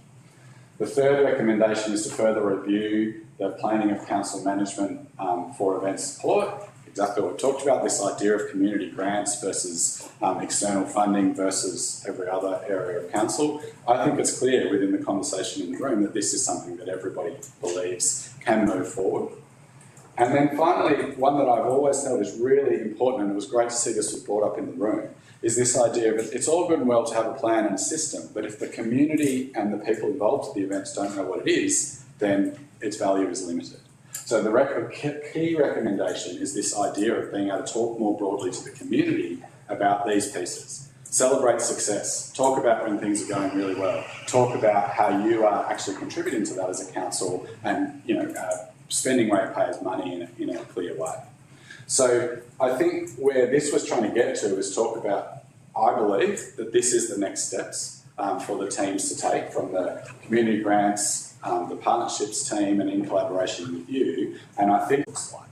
The third recommendation is to further review the planning of council management for event support. Exactly what we talked about, this idea of community grants versus external funding versus every other area of council. I think it's clear within the conversation in the room that this is something that everybody believes can move forward. And then finally, one that I've always felt is really important, and it was great to see this was brought up in the room, is this idea of it's all good and well to have a plan and a system, but if the community and the people involved with the events don't know what it is, then its value is limited. So the key recommendation is this idea of being able to talk more broadly to the community about these pieces. Celebrate success. Talk about when things are going really well. Talk about how you are actually contributing to that as a council and, spending ratepayers' money in a clear way. So I think where this was trying to get to is talk about, I believe that this is the next steps for the teams to take from the community grants, the partnerships team and in collaboration with you, and I think it looks like.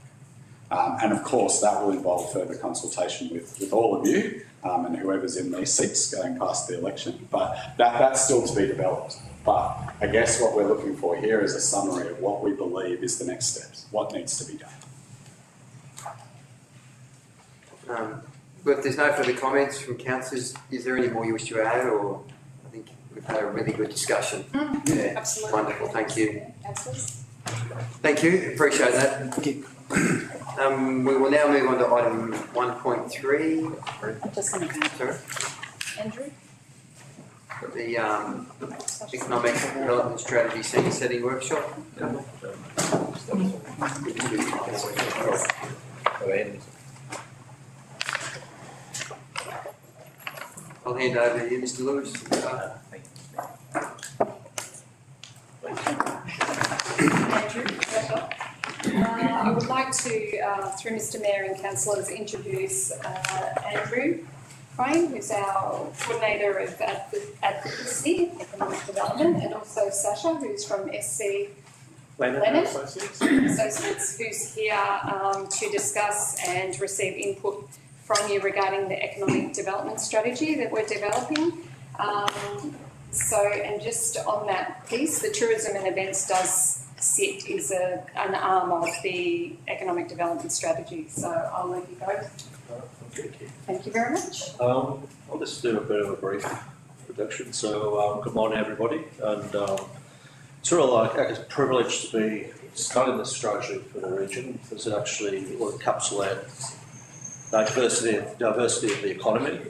And of course that will involve further consultation with all of you and whoever's in these seats going past the election, but that's still to be developed. But I guess what we're looking for here is a summary of what we believe is the next steps, what needs to be done. But if there's no further comments from councillors, is there any more you wish to add, or I think we've had a really good discussion? Yeah, Absolutely. wonderful, thank you. Councillors? Thank you, appreciate that. Thank you. We will now move on to item 1.3. I'm just going to go. Sorry, Andrew? the Economic Development Strategy Senior Setting Workshop. I'll hand over to you, Mr. Lewis. Andrew, pleasure. I would like to, through Mr Mayor and councillors, introduce Andrew Crane, who's our coordinator of advocacy, economic development, and also Sasha, who's from SC Leonard Associates, who's here to discuss and receive input from you regarding the economic development strategy that we're developing. And just on that piece, the tourism and events does sit is an arm of the economic development strategy. So I'll let you go. Thank you very much. I'll just do a bit of a brief introduction. So good morning everybody, and it's really a privilege to be studying this strategy for the region, because it actually will encapsulate diversity of the economy,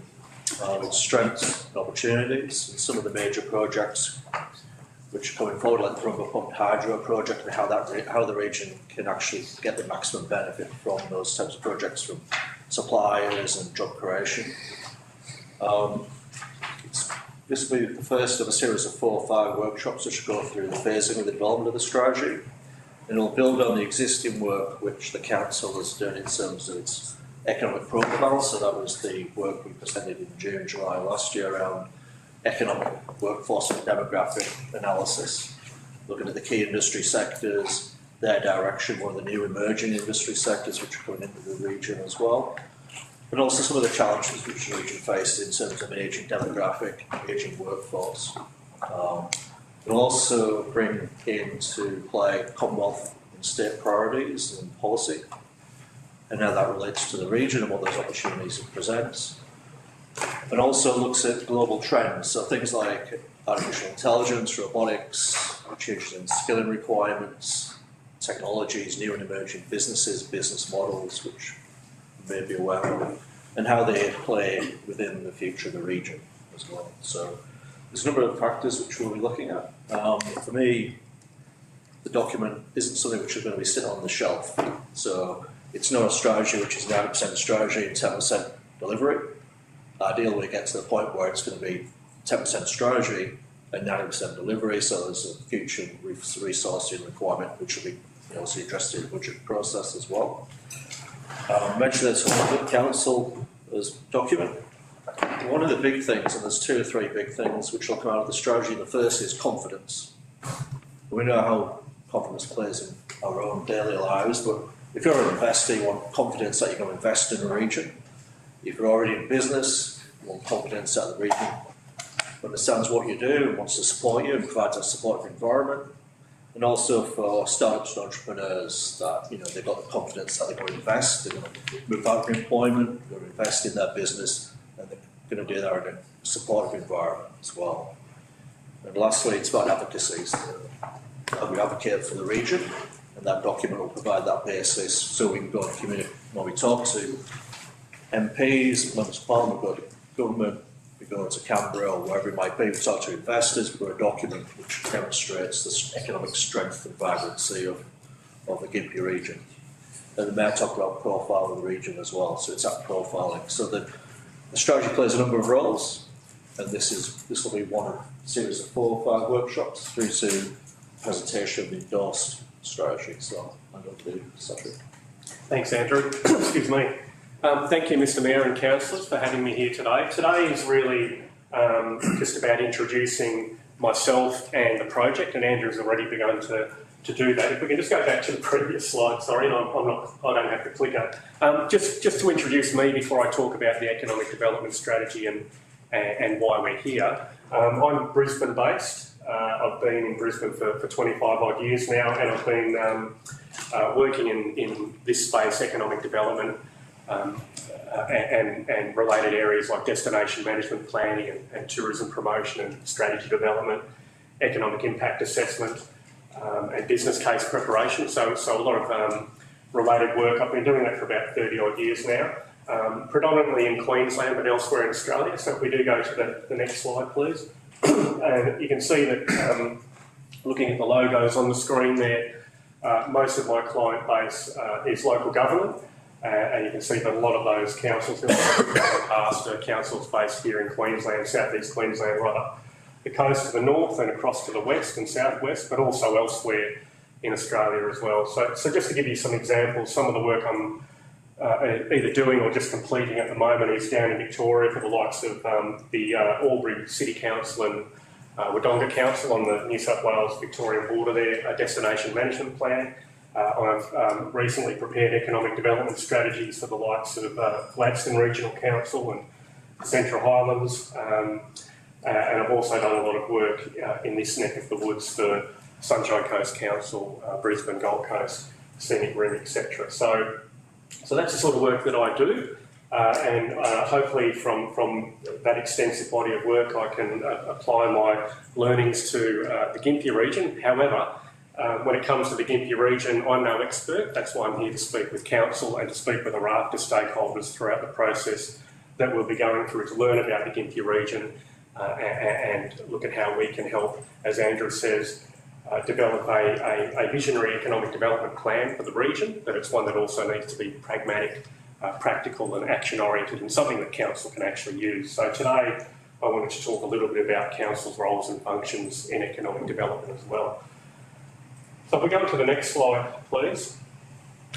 its strengths and opportunities, and some of the major projects which are coming forward, like the Rumba Pumped Hydro project, and how the region can actually get the maximum benefit from those types of projects, from suppliers and job creation. This will be the first of a series of 4 or 5 workshops which go through the phasing of the development of the strategy, and it will build on the existing work which the council has done in terms of its economic profile. So that was the work we presented in June, July last year around economic workforce and demographic analysis, looking at the key industry sectors, their direction, one of the new emerging industry sectors which are coming into the region as well, and also some of the challenges which the region faces in terms of an ageing demographic, ageing workforce. We'll also bring into play Commonwealth and state priorities and policy, and how that relates to the region and what those opportunities it presents. And also looks at global trends, so things like artificial intelligence, robotics, changes in skilling requirements, technologies, new and emerging businesses, business models, which you may be aware of, and how they play within the future of the region as well. So there's a number of factors which we'll be looking at. For me, the document isn't something which is going to be sitting on the shelf. So it's not a strategy which is 90% strategy and 10% delivery. Ideally, we get to the point where it's going to be 10% strategy and 90% delivery, so there's a future resourcing requirement which will be obviously addressed through the budget process as well. I mentioned this on the council as document. One of the big things, and there's 2 or 3 big things which will come out of the strategy. The first is confidence. We know how confidence plays in our own daily lives, but if you're an investor, you want confidence that you're going to invest in the region. If you're already in business, you want confidence that the region understands what you do and wants to support you and provides a supportive environment. And also for startups and entrepreneurs, that they've got the confidence that they're going to invest, they're going to move out of employment, they're going to invest in their business, and they're going to do that in a supportive environment as well. And lastly, it's about advocacy. So how we advocate for the region, and that document will provide that basis so we can go and communicate when we talk to MPs, members of Parliament, go to government, we go to Canberra or wherever it might be, we talk to investors for a document which demonstrates the economic strength and vibrancy of the Gympie region. And the Mayor talked about profile of the region as well, so it's that profiling. So the strategy plays a number of roles, and this will be one of a series of 4 or 5 workshops through to presentation of the endorsed strategy. So I'm going to do Cedric. Thanks, Andrew. Excuse me. Thank you, Mr. Mayor and councillors, for having me here today. Today is really just about introducing myself and the project, and Andrew's already begun to do that. If we can just go back to the previous slide, sorry, and I don't have the clicker. Just to introduce me before I talk about the economic development strategy and why we're here. I'm Brisbane based. I've been in Brisbane for 25 odd years now, and I've been working in this space, economic development, and related areas like destination management planning and tourism promotion and strategy development, economic impact assessment, and business case preparation. So a lot of related work. I've been doing that for about 30 odd years now, predominantly in Queensland but elsewhere in Australia. So if we do go to the next slide, please. And you can see that looking at the logos on the screen there, most of my client base is local government. And you can see that a lot of those councils in the past are councils based here in Queensland, southeast Queensland, right up the coast to the north and across to the west and southwest, but also elsewhere in Australia as well. So just to give you some examples, some of the work I'm either doing or just completing at the moment is down in Victoria for the likes of the Albury City Council and Wodonga Council on the New South Wales-Victorian border there, a destination management plan. I've recently prepared economic development strategies for the likes of Gladstone Regional Council and Central Highlands, and I've also done a lot of work in this neck of the woods for Sunshine Coast Council, Brisbane, Gold Coast, Scenic Rim, etc. So that's the sort of work that I do, and hopefully from that extensive body of work I can apply my learnings to the Gympie region. However, when it comes to the Gympie region, I'm no expert. That's why I'm here to speak with council and to speak with a raft of stakeholders throughout the process that we'll be going through to learn about the Gympie region and look at how we can help, as Andrew says, develop a visionary economic development plan for the region, but it's one that also needs to be pragmatic, practical and action-oriented, and something that council can actually use. So today I wanted to talk a little bit about council's roles and functions in economic development as well. So if we go to the next slide, please.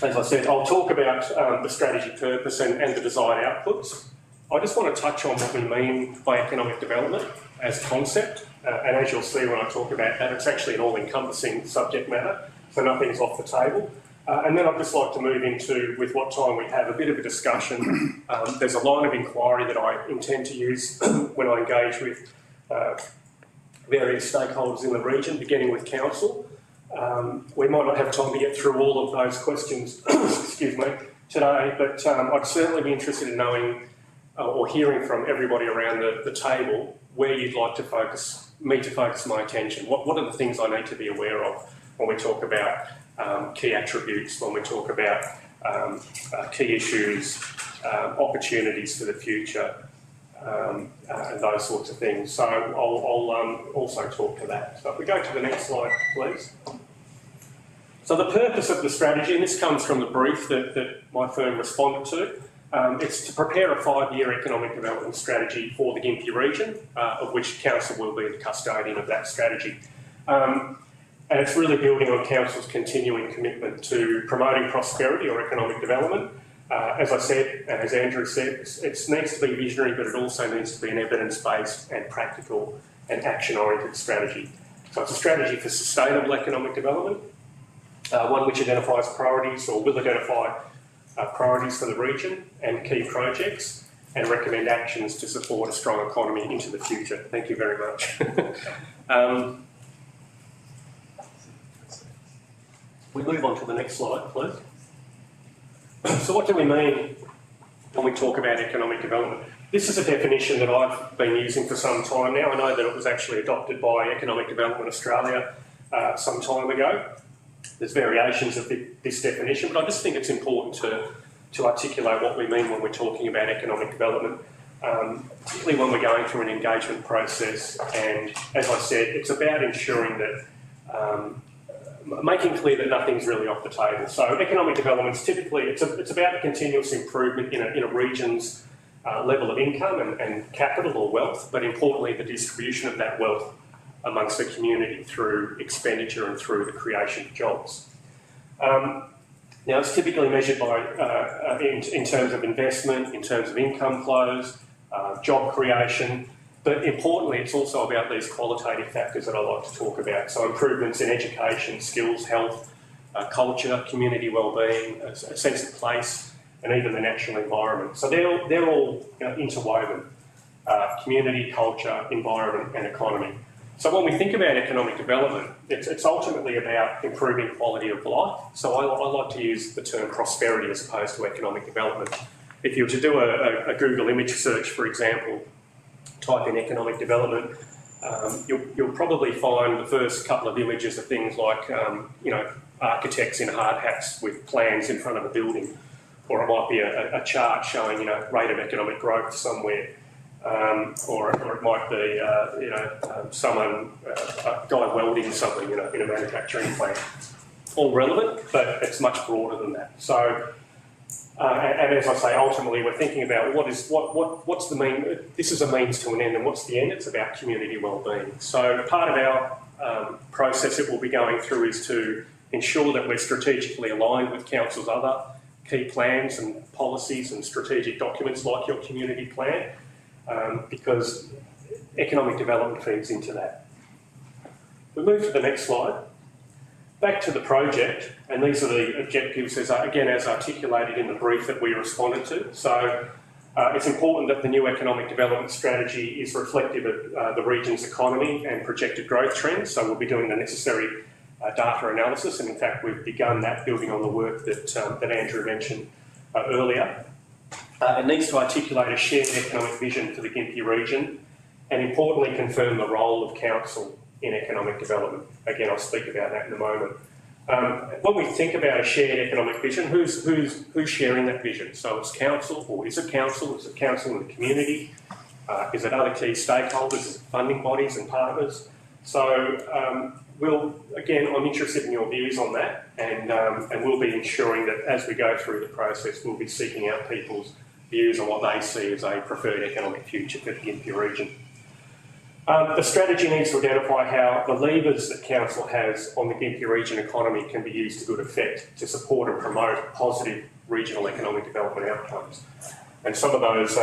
As I said, I'll talk about the strategy purpose and the desired outputs. I just want to touch on what we mean by economic development as concept. And as you'll see when I talk about that, it's actually an all-encompassing subject matter, so nothing's off the table. And then I'd just like to move into, with what time we have, a bit of a discussion. There's a line of inquiry that I intend to use when I engage with various stakeholders in the region, beginning with council. We might not have time to get through all of those questions excuse me, today, but I'd certainly be interested in knowing or hearing from everybody around the table where you'd like to focus my attention. What are the things I need to be aware of when we talk about key attributes, when we talk about key issues, opportunities for the future, and those sorts of things. So I'll also talk to that. So if we go to the next slide, please. So the purpose of the strategy, and this comes from the brief that my firm responded to, it's to prepare a 5-year economic development strategy for the Gympie region, of which council will be the custodian of that strategy. And it's really building on council's continuing commitment to promoting prosperity or economic development. As I said, and as Andrew said, it needs to be visionary, but it also needs to be an evidence-based and practical and action-oriented strategy. So it's a strategy for sustainable economic development, one which identifies priorities or will identify priorities for the region and key projects and recommend actions to support a strong economy into the future. Thank you very much. We move on to the next slide, please. So what do we mean when we talk about economic development? This is a definition that I've been using for some time now. I know that it was actually adopted by Economic Development Australia some time ago. There's variations of this definition, but I just think it's important to articulate what we mean when we're talking about economic development. particularly when we're going through an engagement process. And as I said, it's about ensuring that, making clear that nothing's really off the table. So economic development's typically, it's about the continuous improvement in a region's level of income and capital or wealth, but importantly the distribution of that wealth amongst the community through expenditure and through the creation of jobs. Now it's typically measured by in terms of investment, in terms of income flows, job creation, but importantly it's also about these qualitative factors that I like to talk about. So improvements in education, skills, health, culture, community wellbeing, a sense of place, and even the natural environment. So they're all interwoven, community, culture, environment and economy. So when we think about economic development, it's ultimately about improving quality of life. So I like to use the term prosperity as opposed to economic development. If you were to do a Google image search, for example, type in economic development, you'll probably find the first couple of images of things like, architects in hard hats with plans in front of a building, or it might be a chart showing, rate of economic growth somewhere. Or it might be, a guy welding something, in a manufacturing plant. All relevant, but it's much broader than that. So, and as I say, ultimately we're thinking about what's the mean. This is a means to an end, and what's the end? It's about community wellbeing. So part of our process that we'll be going through is to ensure that we're strategically aligned with council's other key plans and policies and strategic documents like your community plan. Because economic development feeds into that. We move to the next slide. Back to the project, and these are the objectives as articulated in the brief that we responded to. So it's important that the new economic development strategy is reflective of the region's economy and projected growth trends. So we'll be doing the necessary data analysis, and in fact we've begun that, building on the work that Andrew mentioned earlier. It needs to articulate a shared economic vision for the Gympie region and importantly confirm the role of council in economic development. Again, I'll speak about that in a moment. When we think about a shared economic vision, who's sharing that vision? So it's council, or is it council? Is it council and the community? Is it other key stakeholders? Is it funding bodies and partners? So I'm interested in your views on that, and we'll be ensuring that as we go through the process, we'll be seeking out people's views on what they see as a preferred economic future for the Gympie region. The strategy needs to identify how the levers that council has on the Gympie region economy can be used to good effect to support and promote positive regional economic development outcomes. And some of those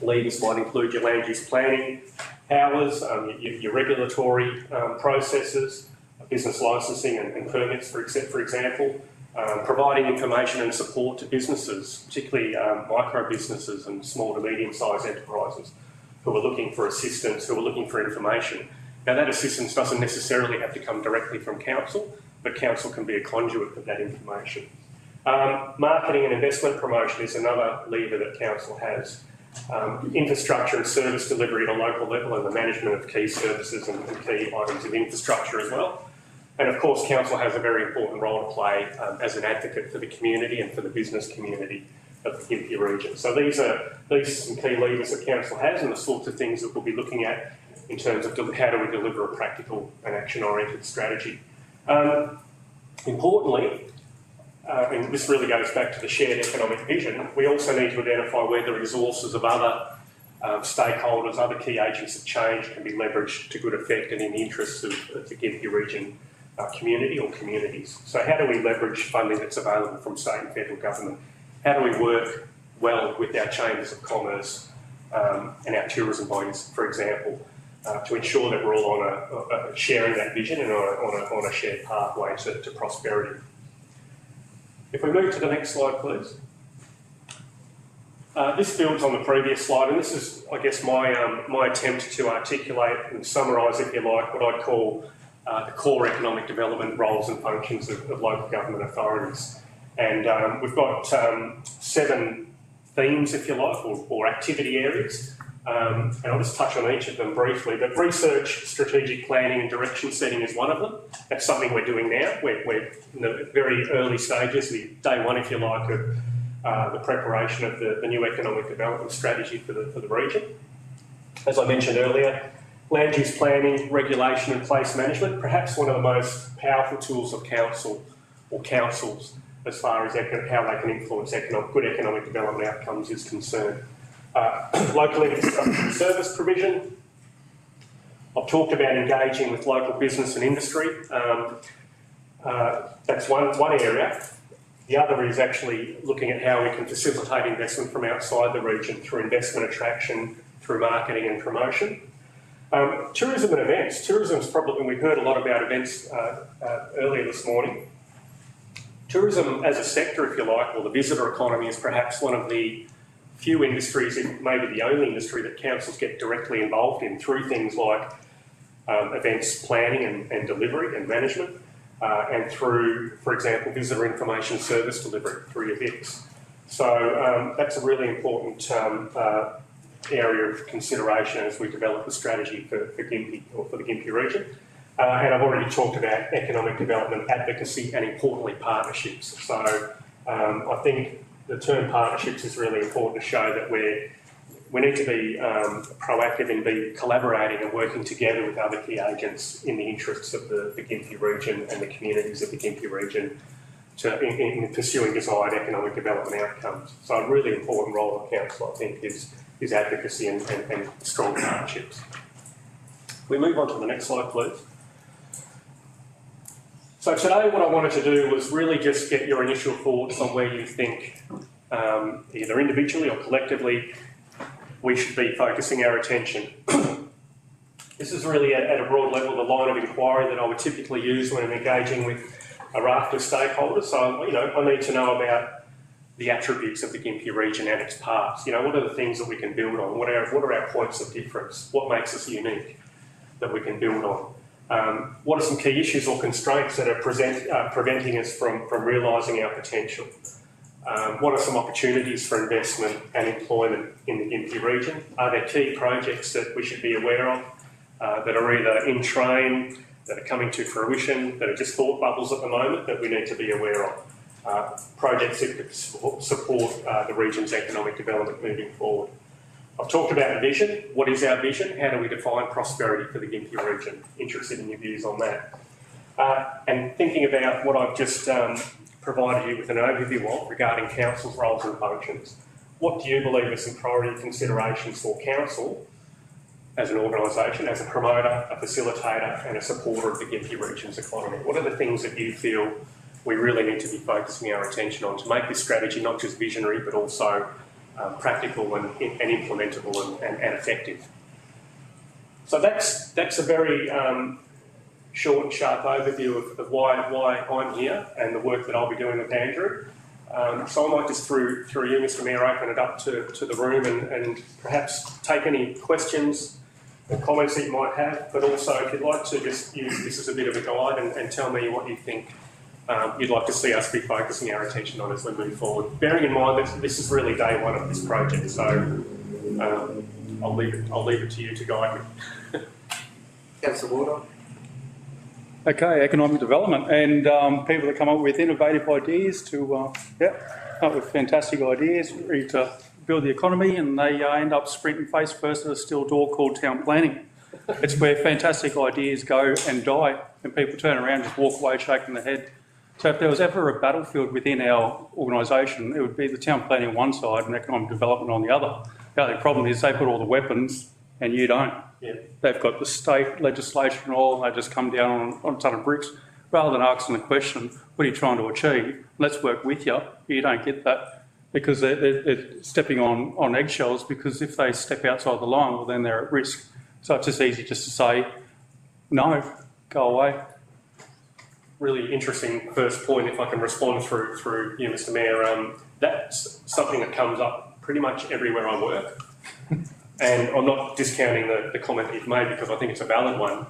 levers might include your land use planning powers, your regulatory processes, business licensing and permits, for example, providing information and support to businesses, particularly micro businesses and small to medium-sized enterprises who are looking for assistance, who are looking for information. Now that assistance doesn't necessarily have to come directly from council, but council can be a conduit of that information. Marketing and investment promotion is another lever that council has. Infrastructure and service delivery at a local level and the management of key services and key items of infrastructure as well. And of course, council has a very important role to play as an advocate for the community and for the business community of the Gympie region. So these are some key levers that council has and the sorts of things that we'll be looking at in terms of how do we deliver a practical and action-oriented strategy. Importantly, and this really goes back to the shared economic vision, we also need to identify where the resources of other stakeholders, other key agents of change can be leveraged to good effect and in the interests of the Gympie region community or communities. So how do we leverage funding that's available from state and federal government? How do we work well with our chambers of commerce and our tourism bodies, for example, to ensure that we're all on sharing that vision and on a shared pathway to prosperity? If we move to the next slide, please. This builds on the previous slide, and this is, I guess, my attempt to articulate and summarise, if you like, what I'd call the core economic development roles and functions of local government authorities. And we've got 7 themes, if you like, or activity areas. And I'll just touch on each of them briefly. But research, strategic planning and direction setting is one of them. That's something we're doing now. We're in the very early stages, the day one, if you like, the preparation of the new economic development strategy for the region. As I mentioned earlier, land use planning, regulation and place management, perhaps one of the most powerful tools of council or councils as far as how they can influence good economic development outcomes is concerned. Local infrastructure and service provision. I've talked about engaging with local business and industry. That's one area. The other is actually looking at how we can facilitate investment from outside the region through investment attraction, through marketing and promotion. Tourism and events. Tourism is probably, we heard a lot about events earlier this morning. Tourism as a sector, if you like, or the visitor economy is perhaps one of the few industries, maybe the only industry that councils get directly involved in through things like events planning and delivery and management, and through, for example, visitor information service delivery through EVICS. So that's a really important area of consideration as we develop the strategy for Gympie, or for the Gympie region. And I've already talked about economic development, advocacy, and importantly, partnerships. So I think the term partnerships is really important to show that we need to be proactive and be collaborating and working together with other key agents in the interests of the Gympie region and the communities of the Gympie region in pursuing desired economic development outcomes. So a really important role of council, I think, is advocacy and strong partnerships. We move on to the next slide, please. So today what I wanted to do was really just get your initial thoughts on where you think, either individually or collectively, we should be focusing our attention. This is really at a broad level the line of inquiry that I would typically use when I'm engaging with a raft of stakeholders. So, I need to know about the attributes of the Gympie region and its parts. What are the things that we can build on? What are our points of difference? What makes us unique that we can build on? What are some key issues or constraints that are preventing us from realising our potential? What are some opportunities for investment and employment in the Gympie region? Are there key projects that we should be aware of that are either in train, that are coming to fruition, that are just thought bubbles at the moment that we need to be aware of? Projects that could support the region's economic development moving forward. I've talked about the vision. What is our vision? How do we define prosperity for the Gympie region? Interested in your views on that. And thinking about what I've just provided you with an overview of regarding council's roles and functions. What do you believe are some priority considerations for council as an organisation, as a promoter, a facilitator and a supporter of the Gympie region's economy? What are the things that you feel we really need to be focusing our attention on to make this strategy not just visionary but also practical and implementable and effective? So that's a very short and sharp overview of why I'm here and the work that I'll be doing with Andrew. So I might just, through you, Mr Mayor, open it up to the room and perhaps take any questions and comments that you might have, but also if you'd like to just use this as a bit of a guide and tell me what you think you'd like to see us be focusing our attention on as we move forward. Bearing in mind that this is really day one of this project, so I'll leave it to you to guide me. Councillor Wardock. Okay, economic development and people that come up with innovative ideas to, come up with fantastic ideas, ready to build the economy, and they end up sprinting face first at a steel door called town planning. It's where fantastic ideas go and die, and people turn around and just walk away shaking their head. So if there was ever a battlefield within our organisation, it would be the town planning on one side and economic development on the other. The only problem is they've got all the weapons and you don't. Yeah. They've got the state legislation and all, and they just come down on a ton of bricks. Rather than asking the question, what are you trying to achieve? Let's work with you. You don't get that because they're stepping on eggshells, because if they step outside the line, well, then they're at risk. So it's just easy just to say, no, go away. Really interesting first point, if I can respond through you, Mr Mayor. That's something that comes up pretty much everywhere I work. And I'm not discounting the comment that you've made because I think it's a valid one.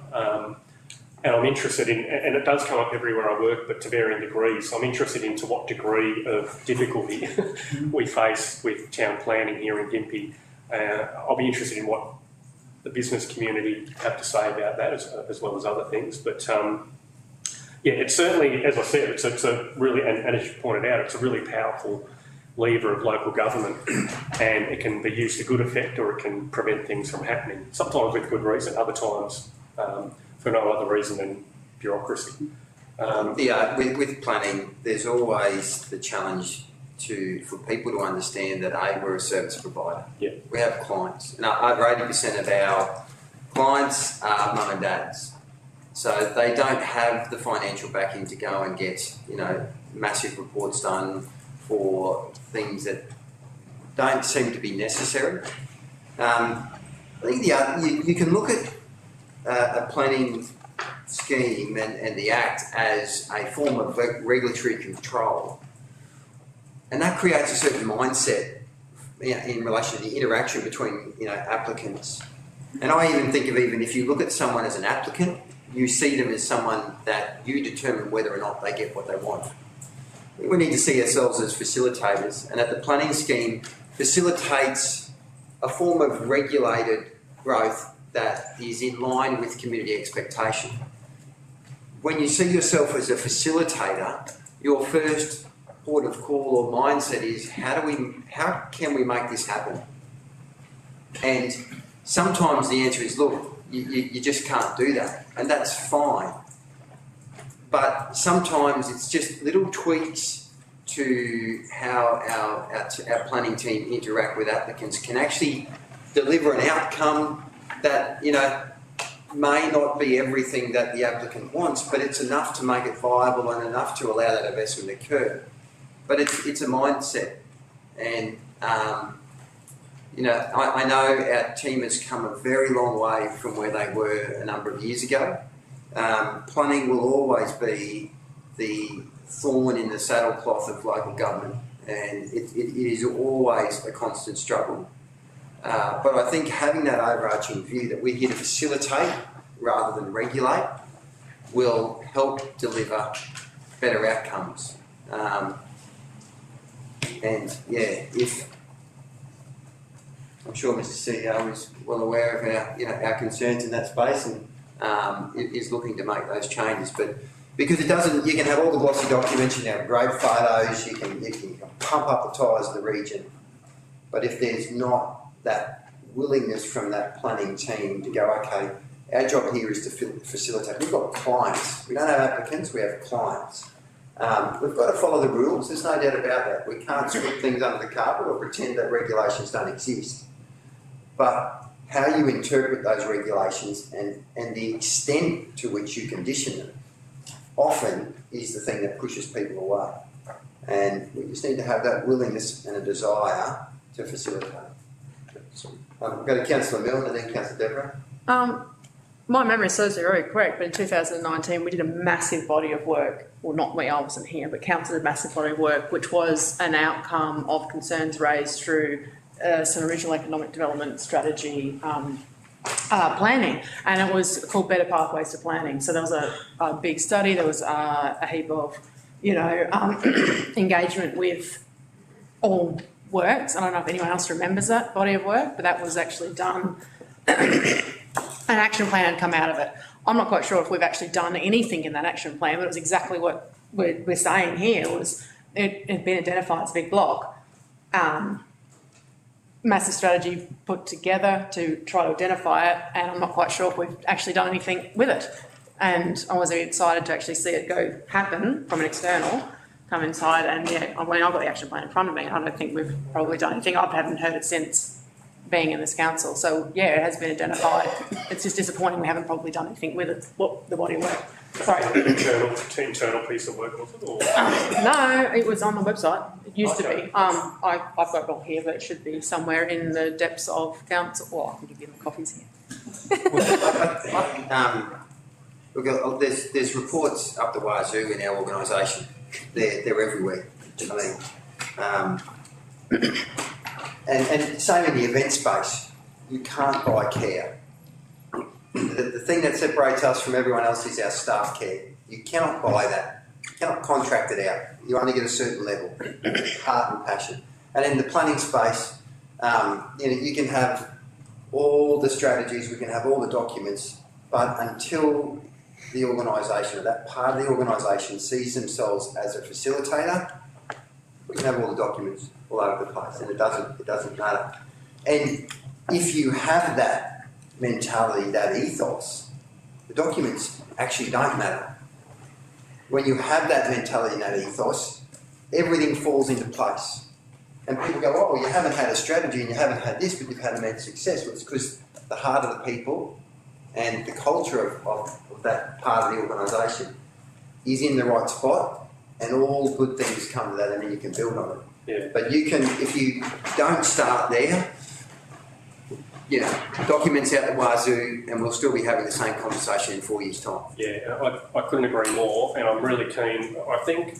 And I'm interested in, and it does come up everywhere I work, but to varying degrees. So I'm interested in to what degree of difficulty we face with town planning here in Gympie. I'll be interested in what the business community have to say about that as well as other things. But yeah, it's certainly, as I said, it's a really, and as you pointed out, it's a really powerful lever of local government, and it can be used to good effect or it can prevent things from happening, sometimes with good reason, other times for no other reason than bureaucracy. With planning, there's always the challenge for people to understand that we're a service provider. Yeah. We have clients, and over 80% of our clients are mum and dads, so they don't have the financial backing to go and get massive reports done for things that don't seem to be necessary. I think you can look at a planning scheme and the Act as a form of regulatory control. And that creates a certain mindset in relation to the interaction between applicants. And I even think of if you look at someone as an applicant, you see them as someone that you determine whether or not they get what they want. We need to see ourselves as facilitators, and that the planning scheme facilitates a form of regulated growth that is in line with community expectation. When you see yourself as a facilitator, your first port of call or mindset is how can we make this happen? And sometimes the answer is, look, you just can't do that, and that's fine. But sometimes it's just little tweaks to how our planning team interact with applicants can actually deliver an outcome that may not be everything that the applicant wants, but it's enough to make it viable and enough to allow that investment to occur. But it's a mindset, and I know our team has come a very long way from where they were a number of years ago. Planning will always be the thorn in the saddlecloth of local government, and it is always a constant struggle. But I think having that overarching view that we're here to facilitate rather than regulate will help deliver better outcomes. I'm sure Mr. CEO is well aware of our concerns in that space and is looking to make those changes. But because it doesn't, you can have all the glossy documents, you can have great photos, you can pump up the tyres of the region. But if there's not that willingness from that planning team to go, okay, our job here is to facilitate. We've got clients. We don't have applicants, we have clients. We've got to follow the rules, there's no doubt about that. We can't sweep things under the carpet or pretend that regulations don't exist. But how you interpret those regulations and the extent to which you condition them often is the thing that pushes people away. And we just need to have that willingness and a desire to facilitate. We'll go to Councillor Milne and then Councillor Deborah. My memory serves me very correct, but in 2019 we did a massive body of work, well not me, I wasn't here, but council did a massive body of work which was an outcome of concerns raised through some regional economic development strategy planning, and it was called Better Pathways to Planning. So there was a big study, there was a heap of engagement with all works. I don't know if anyone else remembers that body of work, but that was actually done. An action plan had come out of it. I'm not quite sure if we've actually done anything in that action plan, but it was exactly what we're saying here. Was it had been identified as a big block, massive strategy put together to try to identify it, and I'm not quite sure if we've actually done anything with it. And I was excited to actually see it go happen from an external, come inside, and I've got the action plan in front of me. I don't think we've probably done anything. I haven't heard it since being in this council. So it has been identified. It's just disappointing we haven't probably done anything with it, the body of work. Sorry. Internal piece of work, was it? Or? No, it was on the website. It used to be. I've got it all here, but it should be somewhere in the depths of council. Well, I can give you the copies here. Look, there's reports up the wazoo in our organisation. They're everywhere. I mean, and same in the event space. You can't buy care. The thing that separates us from everyone else is our staff care. You cannot buy that. You cannot contract it out. You only get a certain level, heart and passion. And in the planning space, you can have all the strategies, we can have all the documents, but until the organisation or that part of the organisation sees themselves as a facilitator, We can have all the documents all over the place, and it doesn't matter. And if you have that mentality, that ethos, the documents actually don't matter. When you have that mentality and that ethos, everything falls into place. And people go, oh, well, you haven't had a strategy and you haven't had this, but you've had immense success. Well, it's because the heart of the people and the culture of that part of the organisation is in the right spot, and all good things come to that, and then you can build on it. Yeah. But you can, if you don't start there, you know, documents out the wazoo, and we'll still be having the same conversation in 4 years' time. Yeah, I couldn't agree more, and I'm really keen. I think,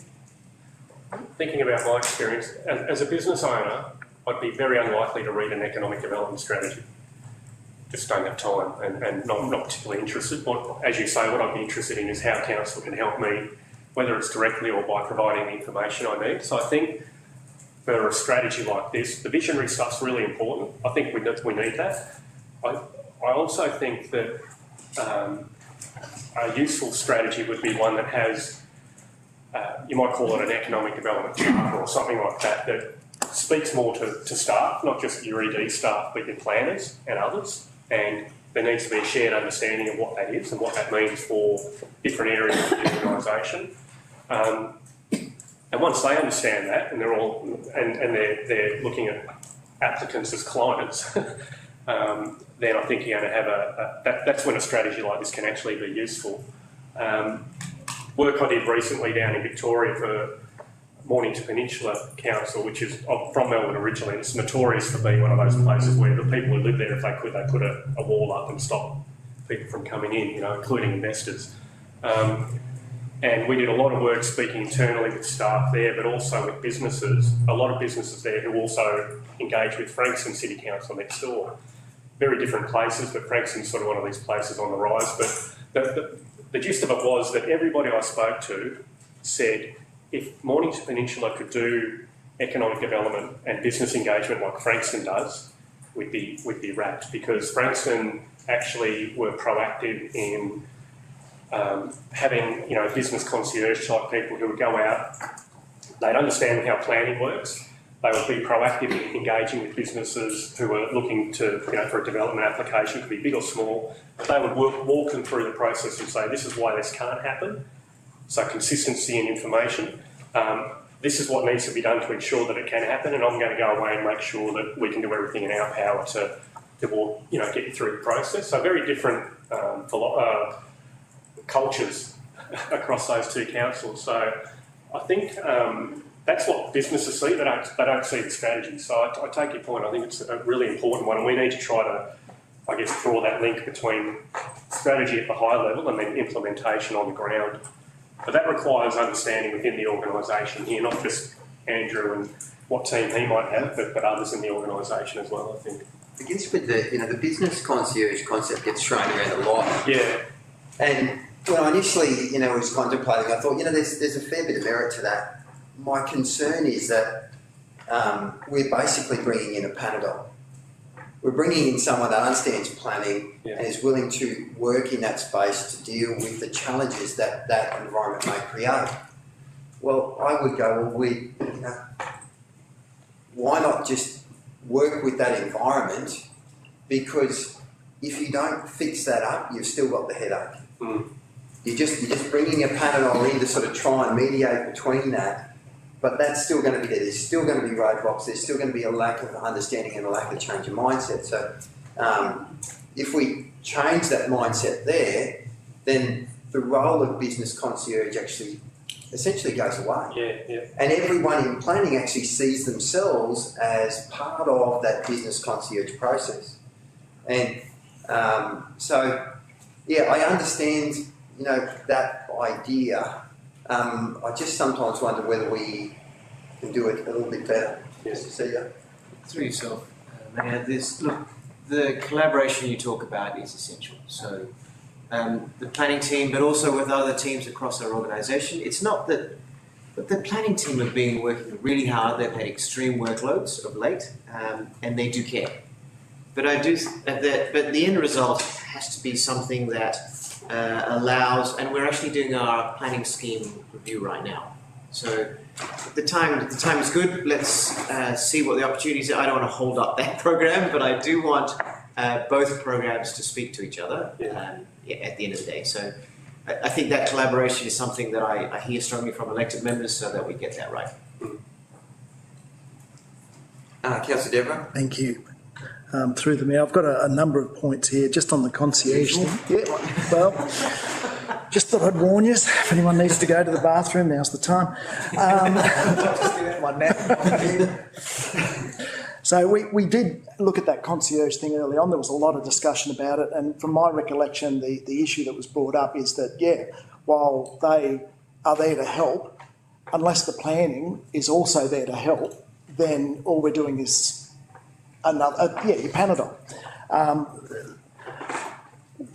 thinking about my experience, as a business owner, I'd be very unlikely to read an economic development strategy. Just don't have time and not particularly interested. As you say, what I'd be interested in is how council can help me, whether it's directly or by providing the information I need. So I think for a strategy like this, the visionary stuff's really important. I think we need that. I also think that a useful strategy would be one that has, you might call it an economic development charter or something like that, that speaks more to staff, not just your ED staff, but your planners and others. And there needs to be a shared understanding of what that is and what that means for different areas of the organisation. And once they understand that, and they're all and they're looking at applicants as clients, then I think you're going to have that's when a strategy like this can actually be useful. Work I did recently down in Victoria for Mornington Peninsula Council, which is from Melbourne originally. It's notorious for being one of those places where the people who live there, if they could, they put a wall up and stop people from coming in, you know, including investors. And we did a lot of work speaking internally with staff there, but also with businesses, a lot of businesses there who also engage with Frankston City Council next door. Very different places, but Frankston's sort of one of these places on the rise. But the gist of it was that everybody I spoke to said, if Mornington Peninsula could do economic development and business engagement like Frankston does, we'd be wrapped, because Frankston actually were proactive in having, you know, business concierge type people who would go out. They'd understand how planning works. They would be proactive in engaging with businesses who were looking to, you know, for a development application, could be big or small. But they would walk them through the process and say, this is why this can't happen. So consistency in information. This is what needs to be done to ensure that it can happen, and I'm going to go away and make sure that we can do everything in our power to walk, you know, get you through the process. So very different cultures across those two councils. So I think that's what businesses see. They don't see the strategy. So I take your point. I think it's a really important one, and we need to try to, I guess, draw that link between strategy at the high level and then implementation on the ground. But that requires understanding within the organisation here, not just Andrew and what team he might have, but others in the organisation as well, I think. I guess with the business concierge concept gets thrown around a lot. Yeah. And when I initially, was contemplating, I thought, there's a fair bit of merit to that. My concern is that we're basically bringing in a Panadol. We're bringing in someone that understands planning and is willing to work in that space to deal with the challenges that that environment may create. Well, I would go, why not just work with that environment? Because if you don't fix that up, you've still got the headache. Mm. You're just bringing a Panadol in to sort of try and mediate between that. But that's still going to be there. There's still going to be roadblocks. There's still going to be a lack of understanding and a lack of change in mindset. So if we change that mindset there, then the role of business concierge actually essentially goes away. Yeah. And everyone in planning actually sees themselves as part of that business concierge process. And I understand, that idea. I just sometimes wonder whether we can do it a little bit better. Yes. Cecilia? Through yourself, Mayor, the collaboration you talk about is essential. So the planning team, but also with other teams across our organisation, it's not that, but the planning team have been working really hard. They've had extreme workloads of late, and they do care. But but the end result has to be something that allows, and we're actually doing our planning scheme review right now. So the time is good. Let's see what the opportunities are. I don't want to hold up that program, but I do want both programs to speak to each other at the end of the day. So I think that collaboration is something that I hear strongly from elected members, so that we get that right. Councillor Devereux. Thank you. Through the mayor, I've got a number of points here just on the concierge thing. Yeah, well, just thought I'd warn you, if anyone needs to go to the bathroom, now's the time. So we did look at that concierge thing early on. There was a lot of discussion about it, and from my recollection, the issue that was brought up is that, while they are there to help, unless the planning is also there to help, then all we're doing is your Panadol.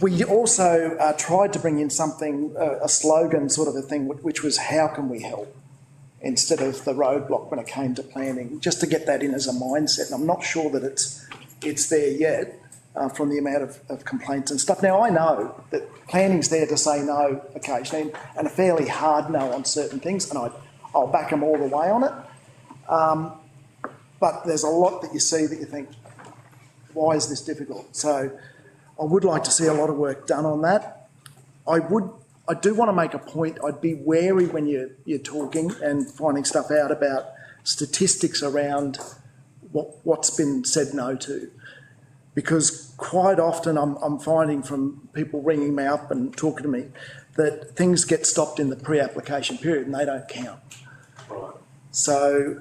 We also tried to bring in something, a slogan sort of a thing, which was how can we help, instead of the roadblock when it came to planning, just to get that in as a mindset. And I'm not sure that it's there yet from the amount of complaints and stuff. Now, I know that planning's there to say no occasionally, and a fairly hard no on certain things, and I'll back them all the way on it. But there's a lot that you see that you think, why is this difficult? So I would like to see a lot of work done on that. I do want to make a point. I'd be wary when you're talking and finding stuff out about statistics around what's been said no to. Because quite often I'm finding from people ringing me up and talking to me that things get stopped in the pre-application period and they don't count. Right. So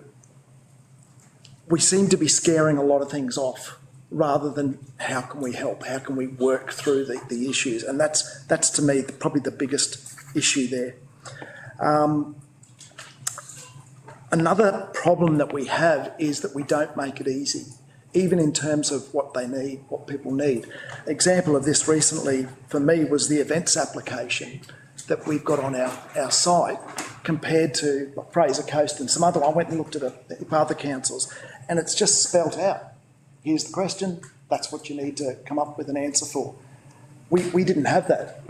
we seem to be scaring a lot of things off rather than how can we help, how can we work through the issues. And that's to me probably the biggest issue there. Another problem that we have is that we don't make it easy, even in terms of what they need, what people need. Example of this recently for me was the events application that we've got on our site compared to Fraser Coast and some other. I went and looked at other councils, and it's just spelt out. Here's the question, that's what you need to come up with an answer for. We didn't have that.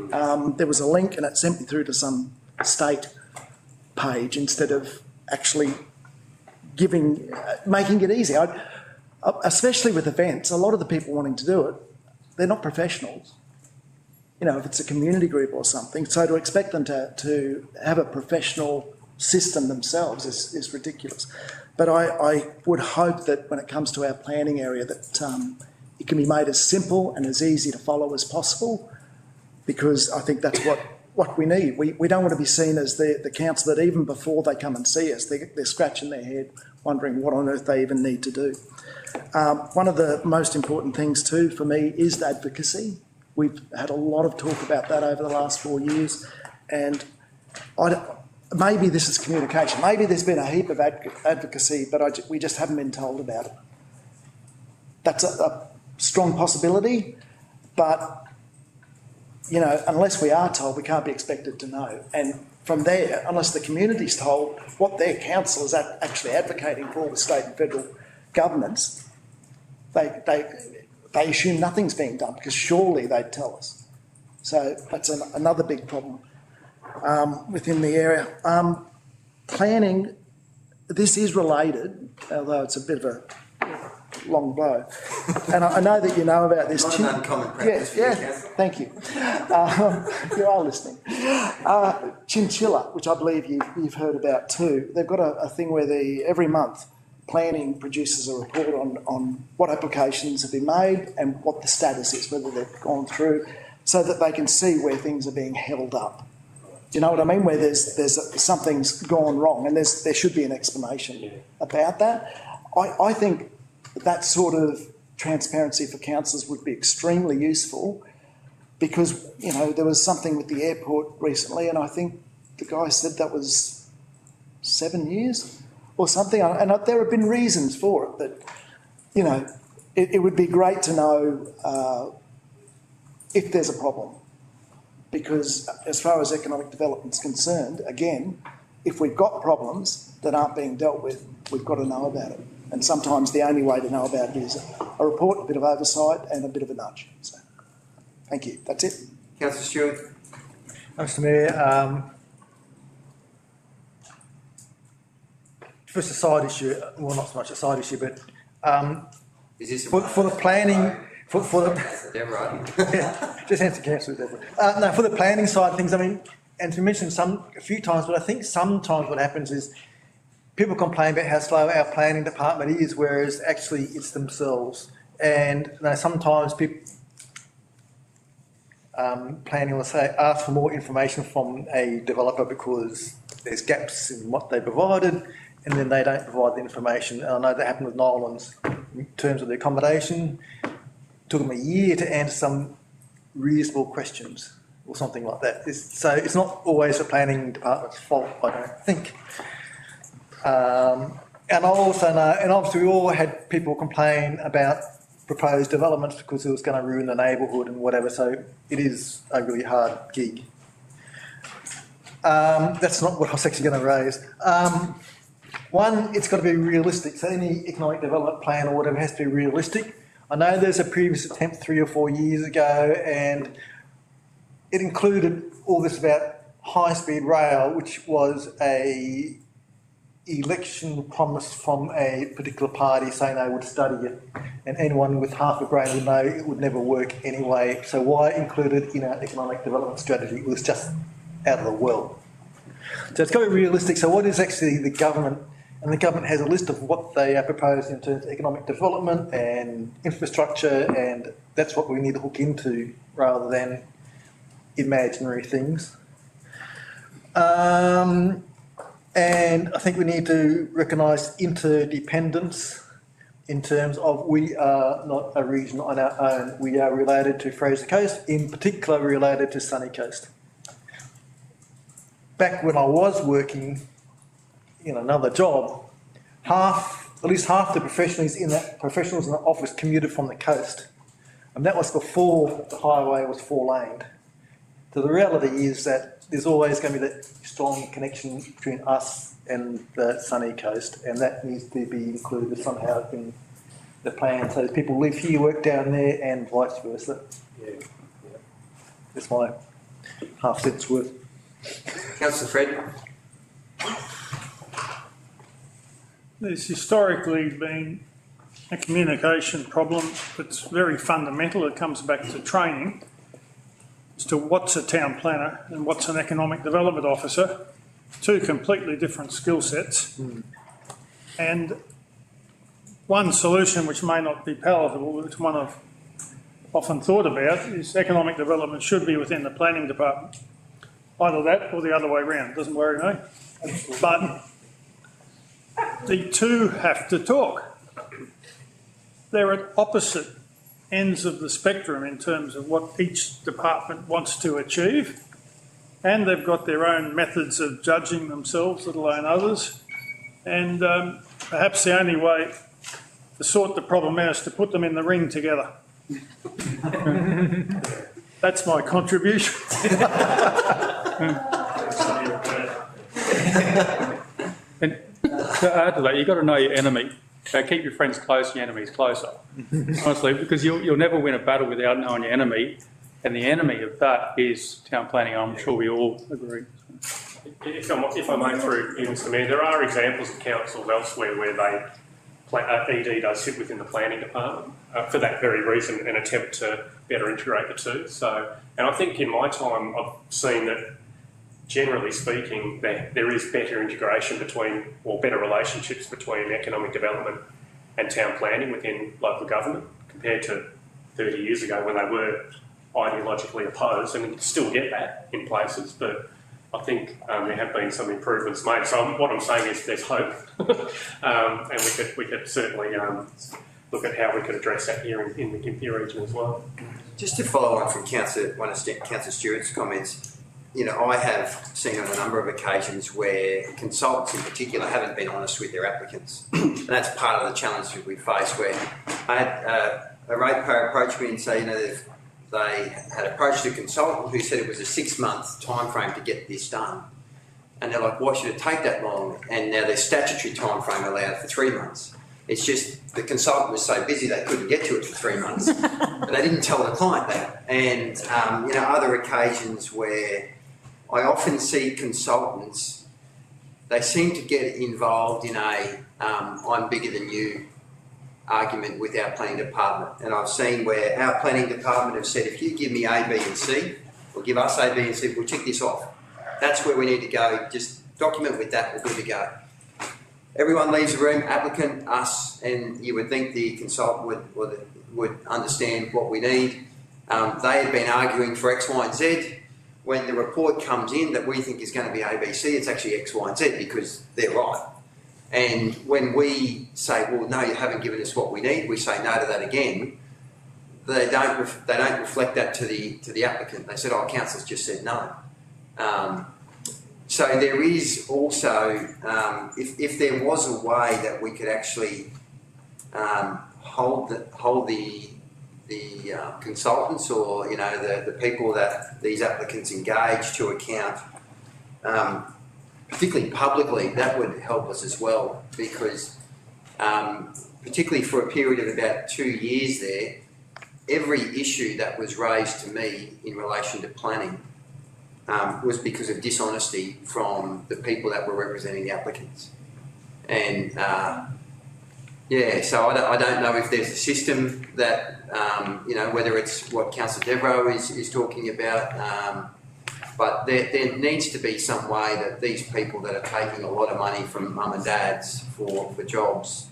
There was a link and it sent me through to some state page instead of actually making it easy. Especially with events, a lot of the people wanting to do it, they're not professionals. You know, if it's a community group or something, so to expect them to have a professional system themselves is ridiculous. But I would hope that when it comes to our planning area that it can be made as simple and as easy to follow as possible, because I think that's what we need. We don't want to be seen as the council that even before they come and see us, they're scratching their head wondering what on earth they even need to do. One of the most important things too for me is advocacy. We've had a lot of talk about that over the last 4 years, and maybe this is communication. Maybe there's been a heap of advocacy, but we just haven't been told about it. That's a strong possibility, but, you know, unless we are told, we can't be expected to know. And from there, unless the community's told what their council is actually advocating for all the state and federal governments, they assume nothing's being done, because surely they'd tell us. So that's another big problem within the area. Planning, this is related, although it's a bit of a long blow. And I know that you know about this. Not an uncommon practice for you, thank you. You are listening. Chinchilla, which I believe you've heard about too, they've got a thing where every month planning produces a report on what applications have been made and what the status is, whether they've gone through, so that they can see where things are being held up. Do you know what I mean? Where there's something's gone wrong, and there should be an explanation about that. I think that sort of transparency for councillors would be extremely useful, because, you know, there was something with the airport recently, and I think the guy said that was 7 years or something, and there have been reasons for it, but, you know, it would be great to know if there's a problem. Because as far as economic development is concerned, again, if we've got problems that aren't being dealt with, we've got to know about it. And sometimes the only way to know about it is a report, a bit of oversight and a bit of a nudge. So, thank you. That's it. Councillor Stewart. Mr Mayor, First, a side issue, well, not so much a side issue, but Is this for the planning, for the... Yeah, right. Yeah, just answer councillor Deborah. No, for the planning side of things, I mean, and to mention a few times, but I think sometimes what happens is people complain about how slow our planning department is, whereas actually it's themselves. And sometimes people, planning will say, ask for more information from a developer because there's gaps in what they provided, and then they don't provide the information. And I know that happened with Nolans in terms of the accommodation. It took them a year to answer some reasonable questions or something like that. So it's not always the planning department's fault, I don't think. And I also know, and obviously we all had people complain about proposed developments because it was going to ruin the neighbourhood and whatever, so it is a really hard gig. That's not what I was actually going to raise. One, it's got to be realistic, so any economic development plan or whatever has to be realistic. I know there's a previous attempt 3 or 4 years ago, and it included all this about high-speed rail, which was a election promise from a particular party saying they would study it, and anyone with half a brain would know it would never work anyway. So why include it in our economic development strategy? It was just out of the world. So it's got to be realistic. So what is actually the government? And the government has a list of what they are proposing in terms of economic development and infrastructure, and that's what we need to hook into rather than imaginary things. And I think we need to recognise interdependence in terms of we are not a region on our own. We are related to Fraser Coast, in particular related to Sunny Coast. Back when I was working in another job, at least half the professionals in the office commuted from the coast. And that was before the highway was 4-laned. So the reality is that there's always going to be that strong connection between us and the Sunny Coast, and that needs to be included somehow in the plan. So people live here, work down there, and vice versa. Yeah. That's my half cent's worth. Councillor Fred. There's historically been a communication problem that's very fundamental. It comes back to training as to what's a town planner and what's an economic development officer. Two completely different skill sets. And one solution, which may not be palatable, which one I've often thought about, is economic development should be within the planning department. Either that or the other way around. Doesn't worry me. But the two have to talk. They're at opposite ends of the spectrum in terms of what each department wants to achieve, and they've got their own methods of judging themselves, let alone others. And perhaps the only way to sort the problem out is to put them in the ring together. That's my contribution. And to add to that, you've got to know your enemy. Keep your friends close, your enemies closer. Honestly, because you'll never win a battle without knowing your enemy, and the enemy of that is town planning. I'm sure we all agree. If I may, through Mr. Mayor, there are examples of councils elsewhere where ED does sit within the planning department for that very reason, an attempt to better integrate the two. So, and I think in my time I've seen that, generally speaking, there is better integration between, or better relationships between economic development and town planning within local government compared to 30 years ago when they were ideologically opposed. And you can still get that in places, but I think there have been some improvements made. So what I'm saying is there's hope, and we could certainly look at how we could address that here in the Gympie region as well. Just to follow on from Councillor Stewart's comments, you know, I have seen on a number of occasions where consultants in particular haven't been honest with their applicants. And that's part of the challenge that we face, where I had a ratepayer approach me and say, you know, they had approached a consultant who said it was a 6-month time frame to get this done. And they're like, why should it take that long? And now their statutory time frame allowed for 3 months. It's just the consultant was so busy they couldn't get to it for 3 months. But they didn't tell the client that. And, you know, other occasions where I often see consultants they seem to get involved in a I'm bigger than you argument with our planning department. And I've seen where our planning department have said, if you give me A, B and C, or give us A, B and C, we'll tick this off. That's where we need to go. Just document with that, we're good to go. Everyone leaves the room, applicant, us, and you would think the consultant would understand what we need. They had been arguing for X, Y and Z. When the report comes in that we think is going to be A, B, C, it's actually X, Y and Z because they're right. And when we say, well, no, you haven't given us what we need, we say no to that again. They don't reflect that to the applicant. They said, oh, council's just said no. So there is also, if there was a way that we could actually hold the consultants or the people that these applicants engage to account, particularly publicly, that would help us as well, because particularly for a period of about 2 years there, every issue that was raised to me in relation to planning was because of dishonesty from the people that were representing the applicants. And yeah, so I don't know if there's a system that, whether it's what Councillor Devro is talking about, but there needs to be some way that these people that are taking a lot of money from mum and dads for jobs,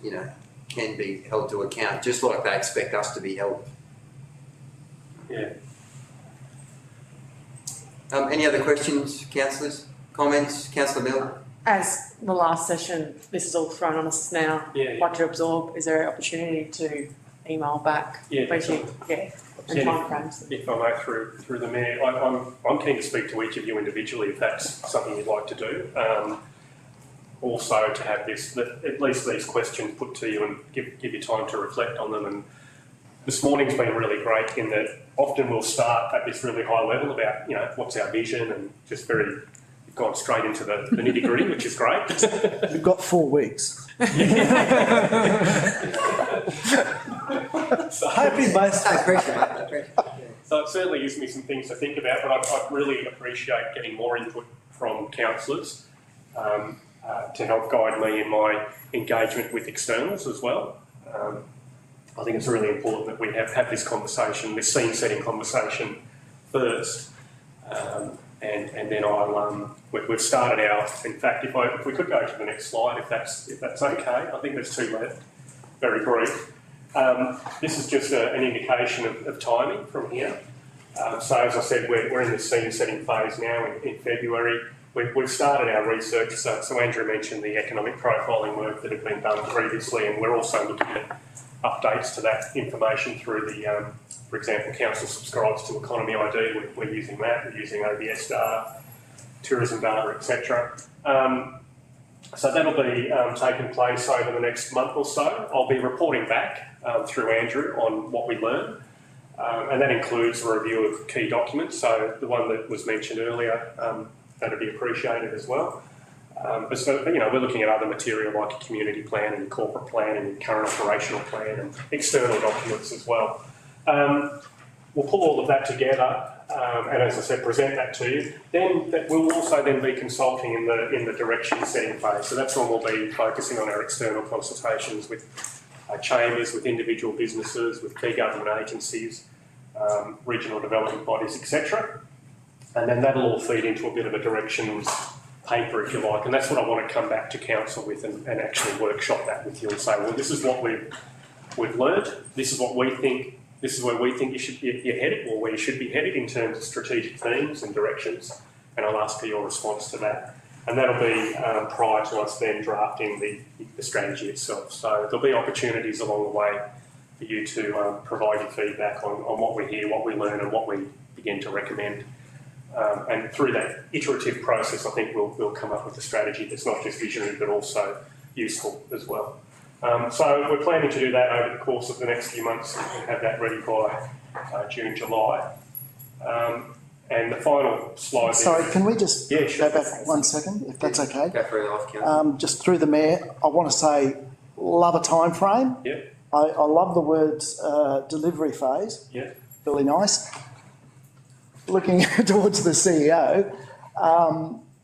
can be held to account, just like they expect us to be held. Yeah. Any other questions, councillors? Comments? Councillor Mill? As the last session, this is all thrown on us now. Yeah. What to absorb? Is there an opportunity to email back? Yeah. Yeah. And timeframes. If I may, through the Mayor, I'm keen to speak to each of you individually if that's something you'd like to do. Also to have at least these questions put to you and give you time to reflect on them. And this morning's been really great in that often we'll start at this really high level about, what's our vision, and just you've gone straight into the nitty gritty, which is great. We've got 4 weeks. So, Happy birthday. So it certainly gives me some things to think about, but I really appreciate getting more input from councillors to help guide me in my engagement with externals as well. I think it's really important that we have this conversation, this scene-setting conversation first, and then we've started our. In fact, if we could go to the next slide, if that's okay. I think there's 2 left. Very brief. This is just an indication of timing from here. So as I said, we're in the scene-setting phase now in February. We've started our research. So Andrew mentioned the economic profiling work that had been done previously, and we're also looking at updates to that information through the, for example, council subscribes to Economy ID. We're using that. We're using ABS data, tourism data, etc. So that'll be taking place over the next month or so. I'll be reporting back through Andrew on what we learn, and that includes a review of key documents. So the one that was mentioned earlier, that'd be appreciated as well. But so, we're looking at other material like a community plan and corporate plan and current operational plan and external documents as well. We'll pull all of that together and, as I said, present that to you. Then we'll also then be consulting in the direction setting phase. So that's when we'll be focusing on our external consultations with chambers, with individual businesses, with key government agencies, regional development bodies, etc. And then that'll all feed into a bit of a directions paper, if you like, and that's what I want to come back to council with and actually workshop that with you and say, well, this is what we've learned, this is what we think, this is where we think you're headed, or where you should be headed in terms of strategic themes and directions, and I'll ask for your response to that. And that'll be prior to us then drafting the strategy itself. So there'll be opportunities along the way for you to provide your feedback on what we hear, what we learn, and what we begin to recommend. And through that iterative process, I think we'll come up with a strategy that's not just visionary but also useful as well. So we're planning to do that over the course of the next few months and have that ready by June, July. And the final slide. Sorry, can we just go back 1 second, if that's okay? Go for it off, Councillor. Just through the Mayor, I want to say, love a time frame. Yeah. I love the words delivery phase. Yeah. Really nice. Looking towards the CEO,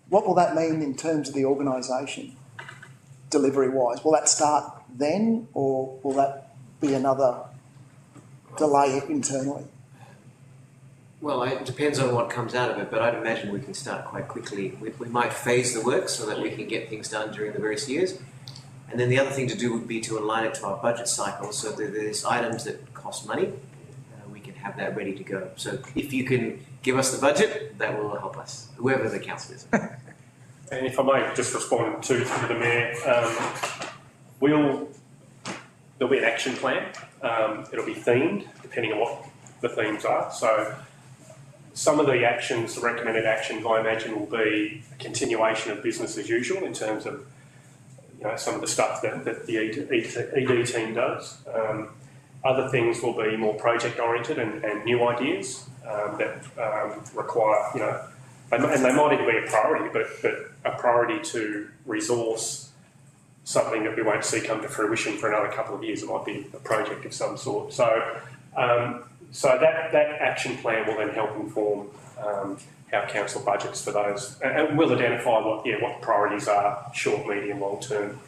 what will that mean in terms of the organisation, delivery-wise? Will that start then, or will that be another delay internally? Well, it depends on what comes out of it, but I'd imagine we can start quite quickly. We might phase the work so that we can get things done during the various years. And then the other thing to do would be to align it to our budget cycle so that there's items that cost money, we can have that ready to go. So if you can give us the budget, that will help us, whoever the council is. And if I may just respond to the Mayor, there'll be an action plan. It'll be themed, depending on what the themes are. So some of the actions, the recommended actions, I imagine, will be a continuation of business as usual in terms of some of the stuff that the ED team does. Other things will be more project oriented and new ideas that require, and they might even be a priority, but a priority to resource something that we won't see come to fruition for another couple of years. It might be a project of some sort. So that action plan will then help inform how council budgets for those, and we'll identify what priorities are, short, medium, long term,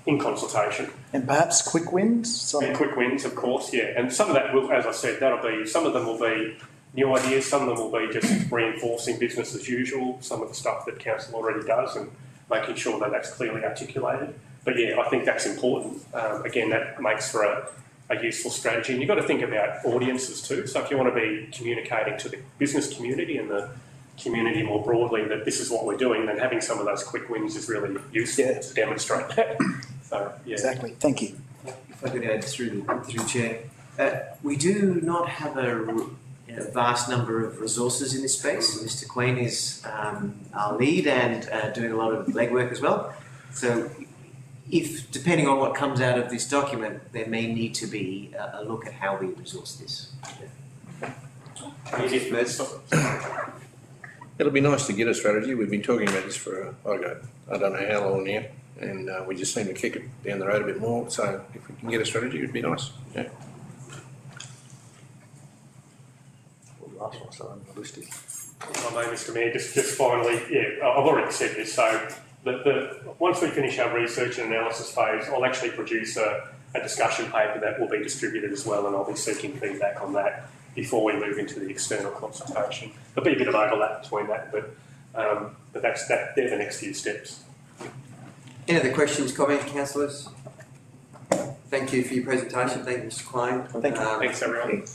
in consultation. And perhaps quick wins? And quick wins, of course, yeah. And some of that will, as I said, some of them will be new ideas, some of them will be just reinforcing business as usual, some of the stuff that council already does, and making sure that that's clearly articulated. But yeah, I think that's important. Again, that makes for a useful strategy. And you've got to think about audiences too. So if you want to be communicating to the business community and the community more broadly that this is what we're doing, then having some of those quick wins is really useful to demonstrate that. So, yeah. Exactly. Thank you. If I could add through the chair, we do not have a vast number of resources in this space. Mr. Quain is our lead and doing a lot of legwork as well. So if, depending on what comes out of this document, there may need to be a look at how we resource this. It'll be nice to get a strategy. We've been talking about this for, I don't know how long now, and we just seem to kick it down the road a bit more. So if we can get a strategy, it'd be nice. Yeah. My name is Mr. Mayor. Just finally, I've already said this. So once we finish our research and analysis phase, I'll actually produce a discussion paper that will be distributed as well, and I'll be seeking feedback on that before we move into the external consultation. There'll be a bit of overlap between that, but they're the next few steps. Any other questions, comments, councillors? Thank you for your presentation. Thank you, Mr. Quain. Thank you. Thanks, everyone.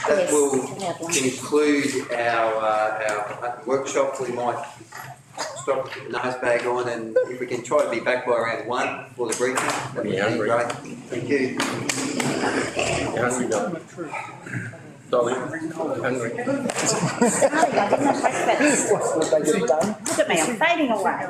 That will conclude our workshop. We might stop, put the nose bag on, and if we can try to be back by around 1 for the briefing, that'd be great. Thank you. Hungry, Dolly. Hungry. Look at me, I'm fading away.